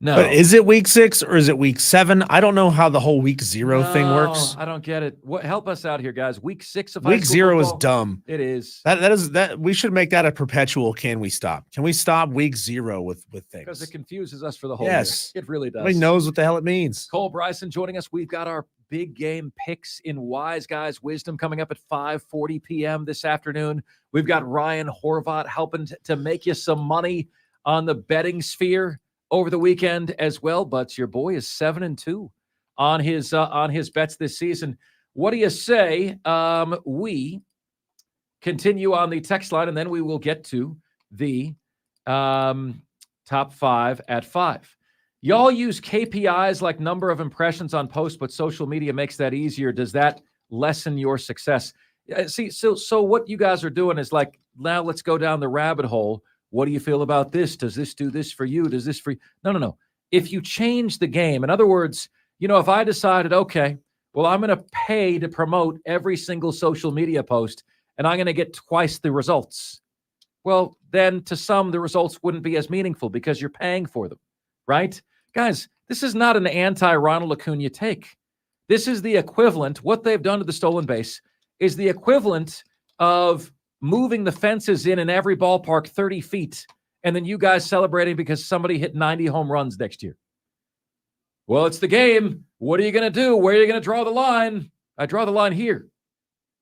No. But is it week 6 or is it week 7? I don't know how the whole week 0 thing works. I don't get it. Help us out here, guys. Week 6 of high school week 0 football? is dumb. It is. That we should make that a perpetual. Can we stop? Can we stop week 0 with things? Because it confuses us for the whole yes. year. It really does. Nobody knows what the hell it means. Cole Bryson joining us. We've got our big game picks in Wise Guys Wisdom coming up at 5:40 p.m. this afternoon. We've got Ryan Horvat helping to make you some money on the betting sphere over the weekend as well. But your boy is 7-2 on his bets this season. What do you say? We continue on the text line, and then we will get to the top 5 at 5. Y'all use KPIs like number of impressions on posts, but social media makes that easier. Does that lessen your success? See, so what you guys are doing is like, now let's go down the rabbit hole. What do you feel about this? Does this do this for you? Does this for you? No. If you change the game, in other words, if I decided, okay, Well, I'm going to pay to promote every single social media post, and I'm going to get twice the results. Well, then to some, the results wouldn't be as meaningful because you're paying for them, right? Guys, this is not an anti-Ronald Acuna take. This is the equivalent. What they've done to the stolen base is the equivalent of moving the fences in every ballpark 30 feet, and then you guys celebrating because somebody hit 90 home runs next year. Well, it's the game. What are you going to do? Where are you going to draw the line? I draw the line here.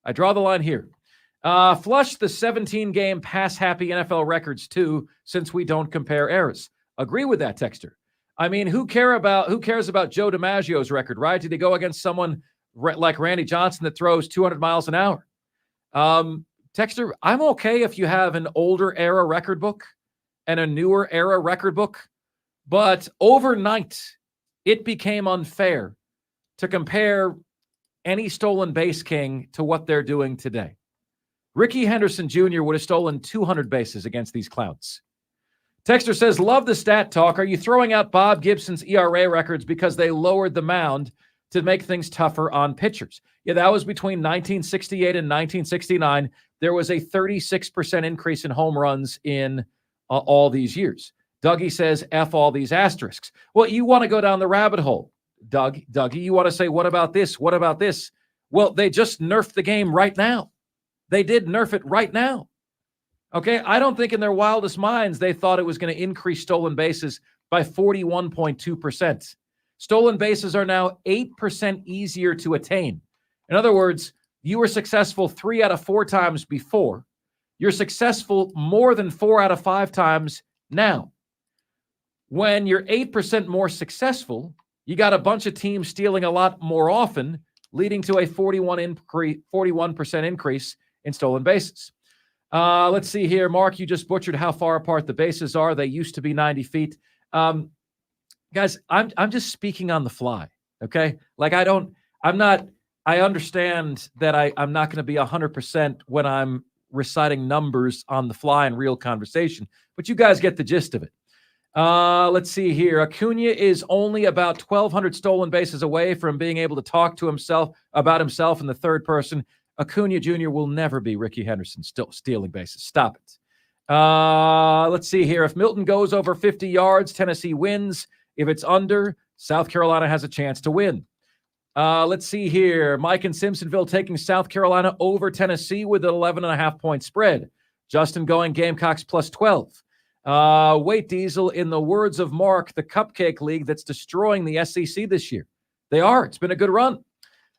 I draw the line here. Flush the 17-game pass-happy NFL records, too, since we don't compare eras. Agree with that, Texter. I mean, who cares about Joe DiMaggio's record, right? Did he go against someone like Randy Johnson that throws 200 miles an hour? Texter, I'm okay if you have an older era record book and a newer era record book, but overnight, it became unfair to compare any stolen base king to what they're doing today. Ricky Henderson Jr. would have stolen 200 bases against these clowns. Texter says, love the stat talk. Are you throwing out Bob Gibson's ERA records because they lowered the mound to make things tougher on pitchers? Yeah, that was between 1968 and 1969. There was a 36% increase in home runs in all these years. Dougie says, F all these asterisks. Well, you want to go down the rabbit hole, Dougie. You want to say, what about this? What about this? Well, they just nerfed the game right now. They did nerf it right now. Okay, I don't think in their wildest minds they thought it was going to increase stolen bases by 41.2%. Stolen bases are now 8% easier to attain. In other words, you were successful 3 out of 4 times before. You're successful more than 4 out of 5 times now. When you're 8% more successful, you got a bunch of teams stealing a lot more often, leading to a 41% increase in stolen bases. Let's see here. Mark, you just butchered how far apart the bases are. They used to be 90 feet. Guys, I'm just speaking on the fly, okay? Like I understand that I'm not going to be 100% when I'm reciting numbers on the fly in real conversation, but you guys get the gist of it. Let's see here. Acuna is only about 1,200 stolen bases away from being able to talk to himself about himself in the third person. Acuna Jr. will never be Ricky Henderson still stealing bases. Stop it. Let's see here. If Milton goes over 50 yards, Tennessee wins. If it's under, South Carolina has a chance to win. Let's see here. Mike in Simpsonville taking South Carolina over Tennessee with an 11.5-point spread. Justin going Gamecocks plus 12. Wait, Diesel, in the words of Mark, the cupcake league that's destroying the SEC this year. They are. It's been a good run.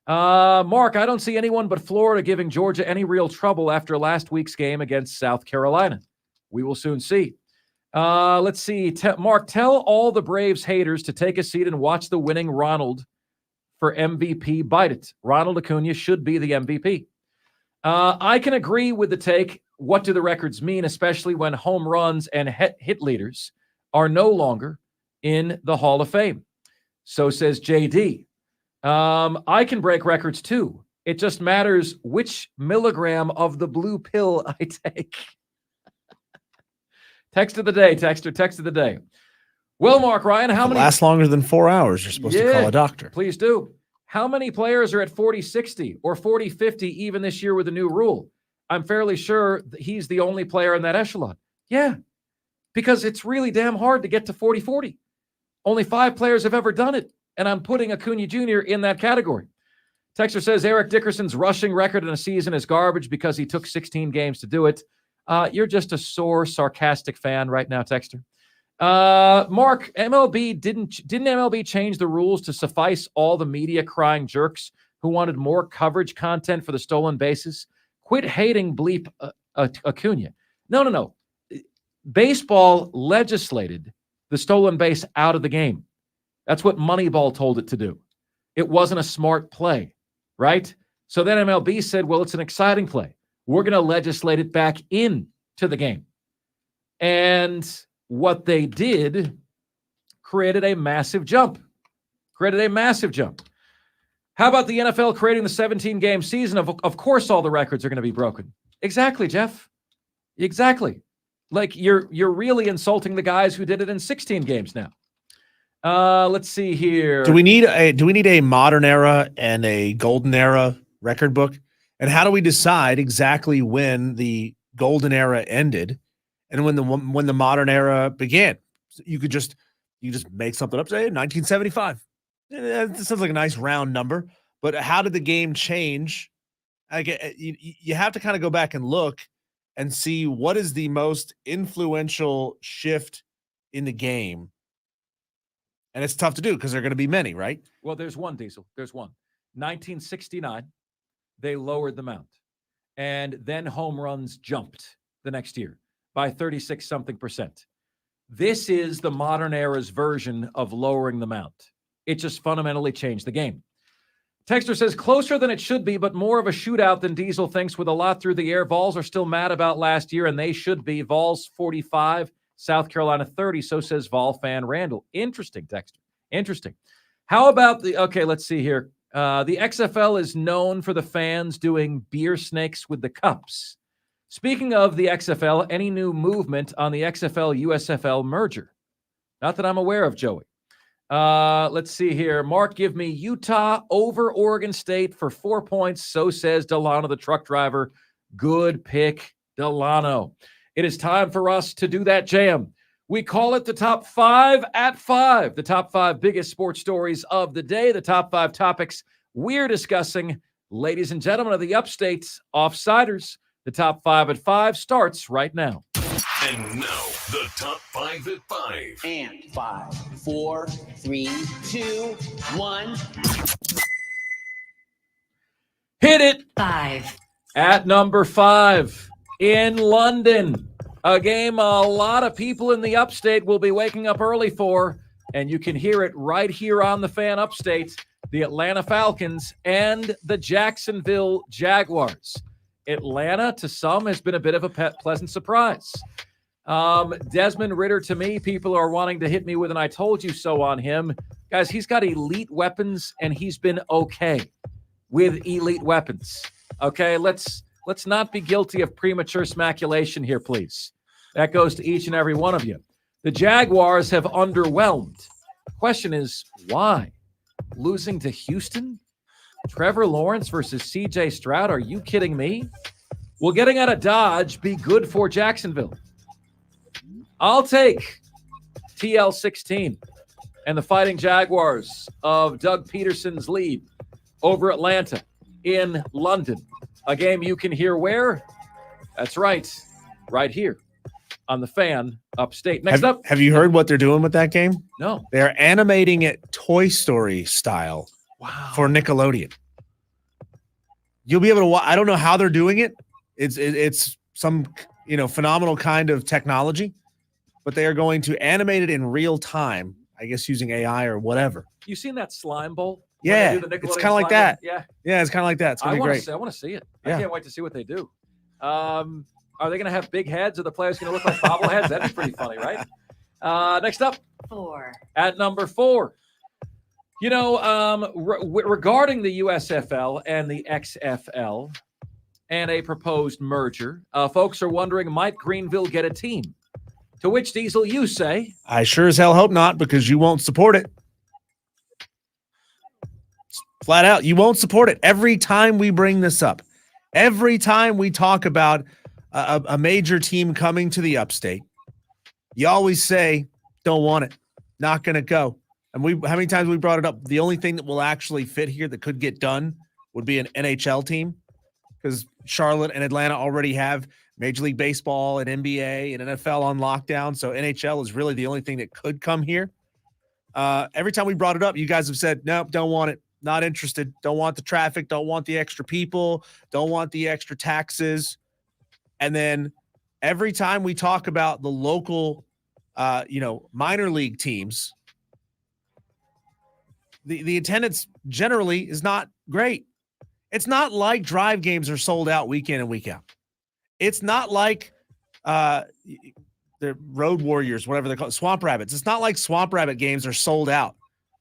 Mark, I don't see anyone but Florida giving Georgia any real trouble after last week's game against South Carolina. We will soon see. Let's see. Mark, tell all the Braves haters to take a seat and watch the winning Ronald for MVP bite it. Ronald Acuna should be the MVP. I can agree with the take. What do the records mean, especially when home runs and hit leaders are no longer in the Hall of Fame? So says JD. I can break records too. It just matters which milligram of the blue pill I take. Text of the day, Texter. Text of the day. Well, Mark Ryan, how many lasts longer than 4 hours? You're supposed to call a doctor. Please do. How many players are at 40-60 or 40-50 even this year with the new rule? I'm fairly sure that he's the only player in that echelon. Yeah, because it's really damn hard to get to 40-40. Only 5 players have ever done it, and I'm putting Acuna Jr. in that category. Texter says Eric Dickerson's rushing record in a season is garbage because he took 16 games to do it. You're just a sore, sarcastic fan right now, Texter. Mark, didn't MLB change the rules to suffice all the media crying jerks who wanted more coverage content for the stolen bases? Quit hating bleep Acuna. No. Baseball legislated the stolen base out of the game. That's what Moneyball told it to do. It wasn't a smart play, right? So then MLB said, well, it's an exciting play. We're going to legislate it back into the game. And what they did created a massive jump. How about the NFL creating the 17-game season? Of course, all the records are going to be broken. Exactly, Jeff. Exactly. Like you're really insulting the guys who did it in 16 games now. Let's see here. Do we need a modern era and a golden era record book? And how do we decide exactly when the golden era ended and when the modern era began? You just make something up, say 1975. This sounds like a nice round number, but how did the game change? You have to kind of go back and look and see what is the most influential shift in the game. And it's tough to do because there are going to be many, right? Well, there's one, Diesel. There's one. 1969, they lowered the mount. And then home runs jumped the next year by 36-something%. This is the modern era's version of lowering the mount. It just fundamentally changed the game. Texter says, closer than it should be, but more of a shootout than Diesel thinks with a lot through the air. Vols are still mad about last year, and they should be. Vols 45, South Carolina 30, so says Vol fan Randall. Interesting, Texter. Interesting. How about let's see here. The XFL is known for the fans doing beer snakes with the cups. Speaking of the XFL, any new movement on the XFL-USFL merger? Not that I'm aware of, Joey. Let's see here. Mark, give me Utah over Oregon State for 4 points. So says Delano, the truck driver. Good pick, Delano. It is time for us to do that jam. We call it the Top 5 at 5. The top 5 biggest sports stories of the day. The top 5 topics we're discussing. Ladies and gentlemen of the Upstate Offsiders, the Top 5 at 5 starts right now. And now, the Top 5 at 5. And 5, 4, 3, 2, 1. Hit it. 5. At number 5 in London. A game a lot of people in the Upstate will be waking up early for, and you can hear it right here on the Fan Upstate. The Atlanta Falcons and the Jacksonville Jaguars. Atlanta, to some, has been a bit of a pleasant surprise. Desmond Ridder, to me, people are wanting to hit me with an I told you so on him. Guys, he's got elite weapons, and he's been okay with elite weapons. Okay, let's not be guilty of premature smaculation here, please. That goes to each and every one of you. The Jaguars have underwhelmed. Question is, why? Losing to Houston? Trevor Lawrence versus C.J. Stroud? Are you kidding me? Will getting out of Dodge be good for Jacksonville? I'll take TL16 and the Fighting Jaguars of Doug Peterson's lead over Atlanta in London. A game you can hear where? That's right here on the Fan Upstate. Next up. Have you heard what they're doing with that game? No. They're animating it Toy Story style. Wow. For Nickelodeon. You'll be able to watch. I don't know how they're doing it. It's some phenomenal kind of technology, but they are going to animate it in real time, I guess using AI or whatever. You seen that slime bowl? Yeah, it's kind of like that. Yeah, it's kind of like that. It's gonna be great. I want to see it. Yeah. I can't wait to see what they do. Are they going to have big heads? Are the players going to look like bobbleheads? That'd be pretty funny, right? Next up, 4. At number 4. Regarding the USFL and the XFL and a proposed merger, folks are wondering, might Greenville get a team? To which, Diesel, you say? I sure as hell hope not, because you won't support it. Flat out, you won't support it. Every time we bring this up, every time we talk about a major team coming to the Upstate, you always say, don't want it, not going to go. And how many times we brought it up? The only thing that will actually fit here that could get done would be an NHL team, because Charlotte and Atlanta already have Major League Baseball and NBA and NFL on lockdown. So NHL is really the only thing that could come here. Every time we brought it up, you guys have said, nope, don't want it. Not interested. Don't want the traffic. Don't want the extra people. Don't want the extra taxes. And then every time we talk about the local, minor league teams, the attendance generally is not great. It's not like drive games are sold out week in and week out. It's not like the Road Warriors, whatever they're called, Swamp Rabbits. It's not like Swamp Rabbit games are sold out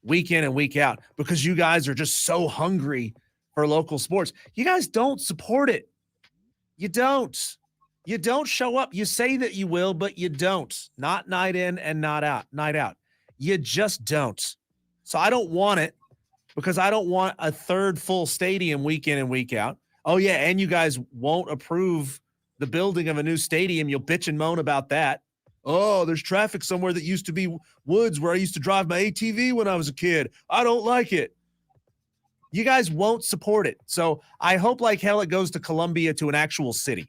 week in and week out because you guys are just so hungry for local sports. You guys don't support it. You don't. You don't show up. You say that you will, but you don't. Not night in and not out. Night out. You just don't. So I don't want it because I don't want a third full stadium week in and week out. Oh, yeah, and you guys won't approve the building of a new stadium. You'll bitch and moan about that. Oh, there's traffic somewhere that used to be woods where I used to drive my ATV when I was a kid. I don't like it. You guys won't support it. So I hope like hell it goes to Columbia, to an actual city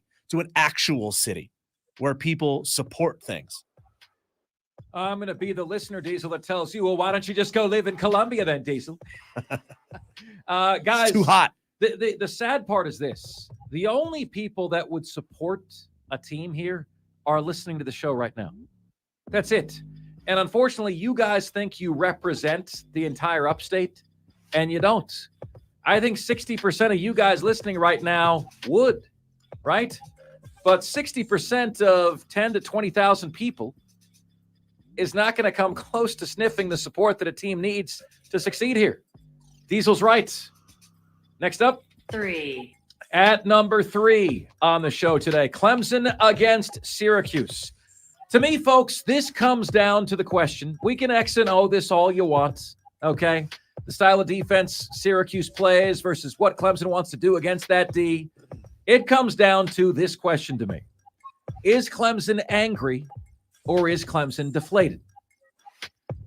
where people support things. I'm going to be the listener, Diesel, that tells you, well, why don't you just go live in Columbia then, Diesel? Guys, it's too hot. The sad part is this. The only people that would support a team here are listening to the show right now. That's it. And unfortunately, you guys think you represent the entire upstate, and you don't. I think 60% of you guys listening right now would, right? But 60% of 10 to 20,000 people is not going to come close to sniffing the support that a team needs to succeed here. Diesel's right. Next up. 3. At number 3 on the show today, Clemson against Syracuse. To me, folks, this comes down to the question. We can X and O this all you want, okay? The style of defense Syracuse plays versus what Clemson wants to do against that D. It comes down to this question to me. Is Clemson angry or is Clemson deflated?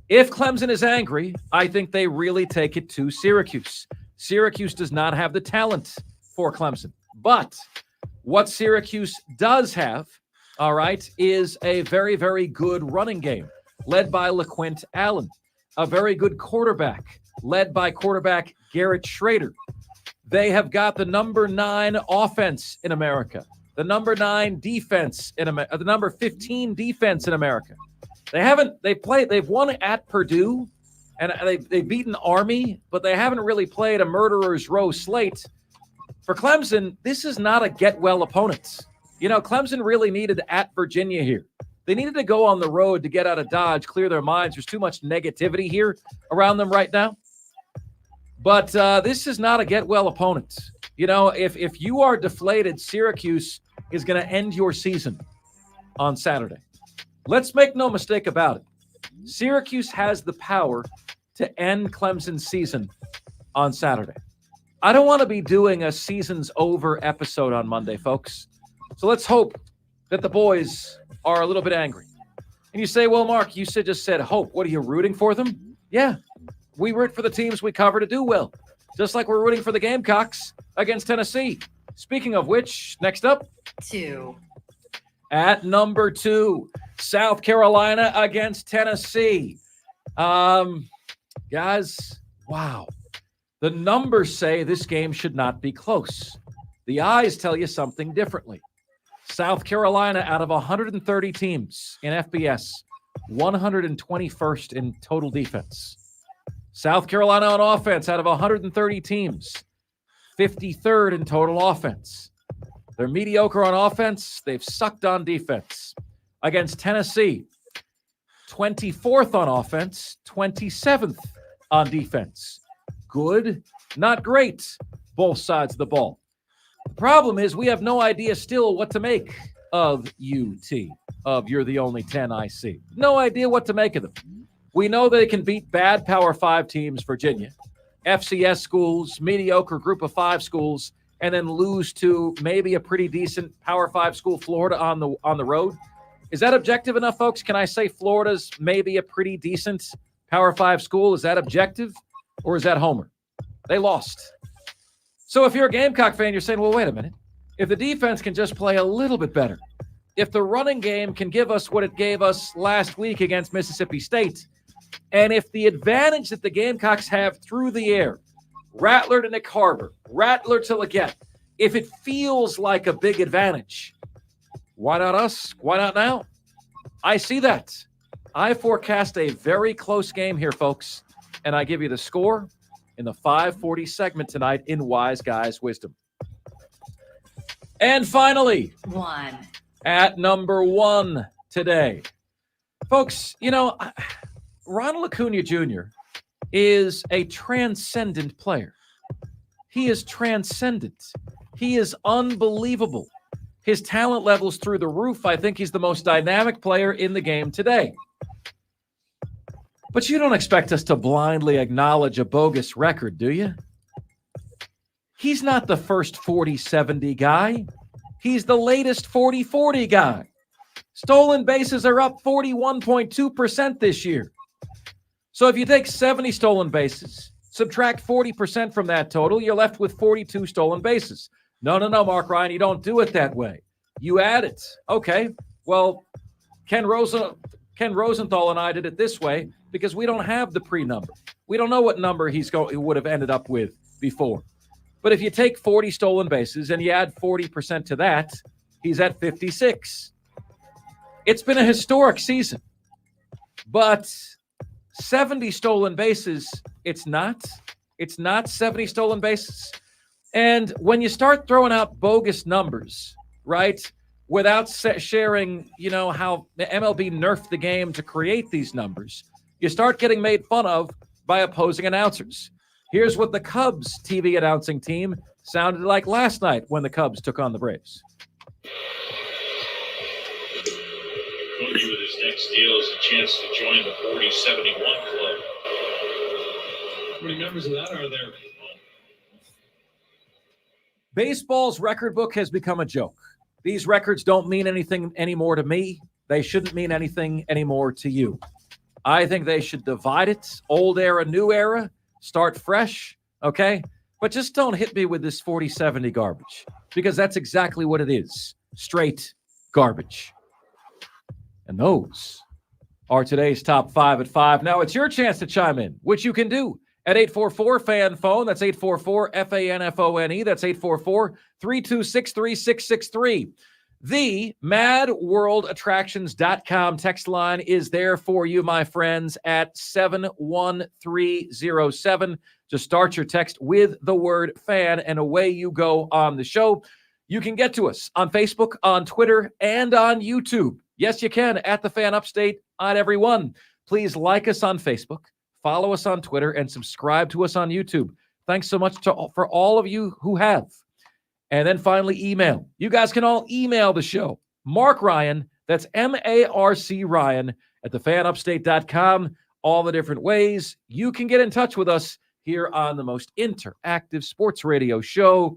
If Clemson is angry, I think they really take it to Syracuse. Syracuse does not have the talent for Clemson. But what Syracuse does have, all right, is a very, very good running game led by LaQuint Allen, a very good quarterback led by quarterback Garrett Schrader. They have got the number 9 offense in America, the number 9 defense in America, the number 15 defense in America. They've won at Purdue, and they've beaten Army, but they haven't really played a murderer's row slate. For Clemson, this is not a get-well opponent. You know, Clemson really needed at Virginia here. They needed to go on the road to get out of Dodge, clear their minds. There's too much negativity here around them right now. But this is not a get-well opponent. You know, if you are deflated, Syracuse is going to end your season on Saturday. Let's make no mistake about it. Syracuse has the power to end Clemson's season on Saturday. I don't want to be doing a season's over episode on Monday, folks. So let's hope that the boys are a little bit angry. And you say, well, Mark, you just said hope. What, are you rooting for them? Yeah. We root for the teams we cover to do well, just like we're rooting for the Gamecocks against Tennessee. Speaking of which, next up. 2. At number 2, South Carolina against Tennessee. Guys, wow. The numbers say this game should not be close. The eyes tell you something differently. South Carolina, out of 130 teams in FBS, 121st in total defense. South Carolina on offense, out of 130 teams, 53rd in total offense. They're mediocre on offense. They've sucked on defense. Against Tennessee, 24th on offense, 27th on defense. Good, not great, both sides of the ball. The problem is we have no idea still what to make of UT, of You're the Only 10 I See. No idea what to make of them. We know they can beat bad Power 5 teams, Virginia, FCS schools, mediocre group of 5 schools, and then lose to maybe a pretty decent Power 5 school, Florida, on the road. Is that objective enough, folks? Can I say Florida's maybe a pretty decent Power 5 school? Is that objective, or is that homer? They lost. So if you're a Gamecock fan, you're saying, well, wait a minute. If the defense can just play a little bit better, if the running game can give us what it gave us last week against Mississippi State, and if the advantage that the Gamecocks have through the air, Rattler to Nick Harbor, Rattler to Leggett, if it feels like a big advantage, why not us? Why not now? I see that. I forecast a very close game here, folks, and I give you the score in the 540 segment tonight in Wise Guys Wisdom. And finally, 1. At number 1 today. Folks, you know, Ronald Acuna Jr. is a transcendent player. He is transcendent. He is unbelievable. His talent level's through the roof. I think he's the most dynamic player in the game today. But you don't expect us to blindly acknowledge a bogus record, do you? He's not the first 40-70 guy. He's the latest 40-40 guy. Stolen bases are up 41.2% this year. So if you take 70 stolen bases, subtract 40% from that total, you're left with 42 stolen bases. No, Mark Ryan, you don't do it that way. You add it. Okay, well, Ken Rosenthal and I did it this way because we don't have the pre-number. We don't know what number he would have ended up with before. But if you take 40 stolen bases and you add 40% to that, he's at 56. It's been a historic season. But 70 stolen bases, it's not. It's not 70 stolen bases. And when you start throwing out bogus numbers, right, without sharing, how the MLB nerfed the game to create these numbers, you start getting made fun of by opposing announcers. Here's what the Cubs TV announcing team sounded like last night when the Cubs took on the Braves. Cody with his next deal is a chance to join the 40-71 club. How many members of that are there? Baseball's record book has become a joke. These records don't mean anything anymore to me. They shouldn't mean anything anymore to you. I think they should divide it. Old era, new era. Start fresh, okay? But just don't hit me with this 40-70 garbage, because that's exactly what it is. Straight garbage. And those are today's top 5 at 5. Now it's your chance to chime in, which you can do at 844-FAN-PHONE. That's 844-FANFONE. That's 844-326-3663. The MadWorldAttractions.com text line is there for you, my friends, at 71307. Just start your text with the word fan, and away you go on the show. You can get to us on Facebook, on Twitter, and on YouTube. Yes, you can, at The Fan Upstate on everyone. Please like us on Facebook, follow us on Twitter, and subscribe to us on YouTube. Thanks so much for all of you who have. And then finally, email. You guys can all email the show. Mark Ryan, that's M-A-R-C Ryan, at thefanupstate.com. All the different ways you can get in touch with us here on the most interactive sports radio show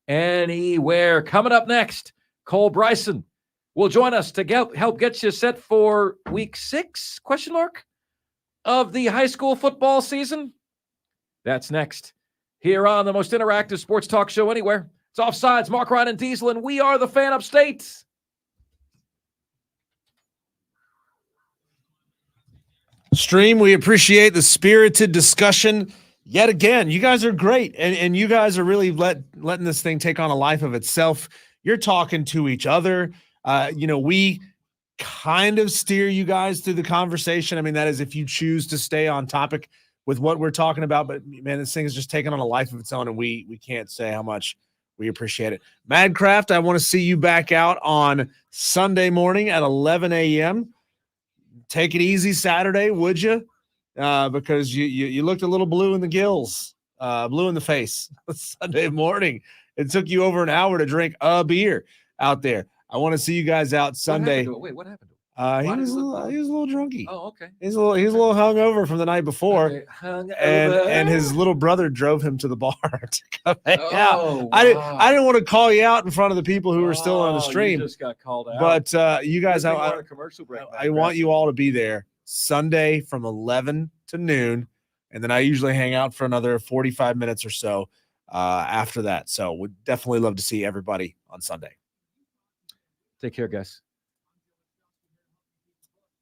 anywhere. Coming up next, Cole Bryson will join us to help get you set for week 6, of the high school football season. That's next here on the most interactive sports talk show anywhere. It's Offsides, Mark Ryan and Diesel, and we are the Fan Upstate. Stream, we appreciate the spirited discussion. Yet again, you guys are great, and you guys are really letting this thing take on a life of itself. You're talking to each other. We kind of steer you guys through the conversation. I mean, that is if you choose to stay on topic with what we're talking about. But, man, this thing is just taking on a life of its own, and we can't say how much we appreciate it. Madcraft, I want to see you back out on Sunday morning at 11 a.m. Take it easy Saturday, would you? Because you looked a little blue in the gills, blue in the face Sunday morning. It took you over an hour to drink a beer out there. I want to see you guys out Sunday. What happened to it? He was a little drunky. Oh, okay. He's a little hungover from the night before. Okay. And his little brother drove him to the bar to come hang out. Wow. I didn't want to call you out in front of the people who were still on the stream. You just got called out. But you guys, a commercial break. I want you all to be there Sunday from 11 to noon, and then I usually hang out for another 45 minutes or so after that. So we'd definitely love to see everybody on Sunday. Take care, guys.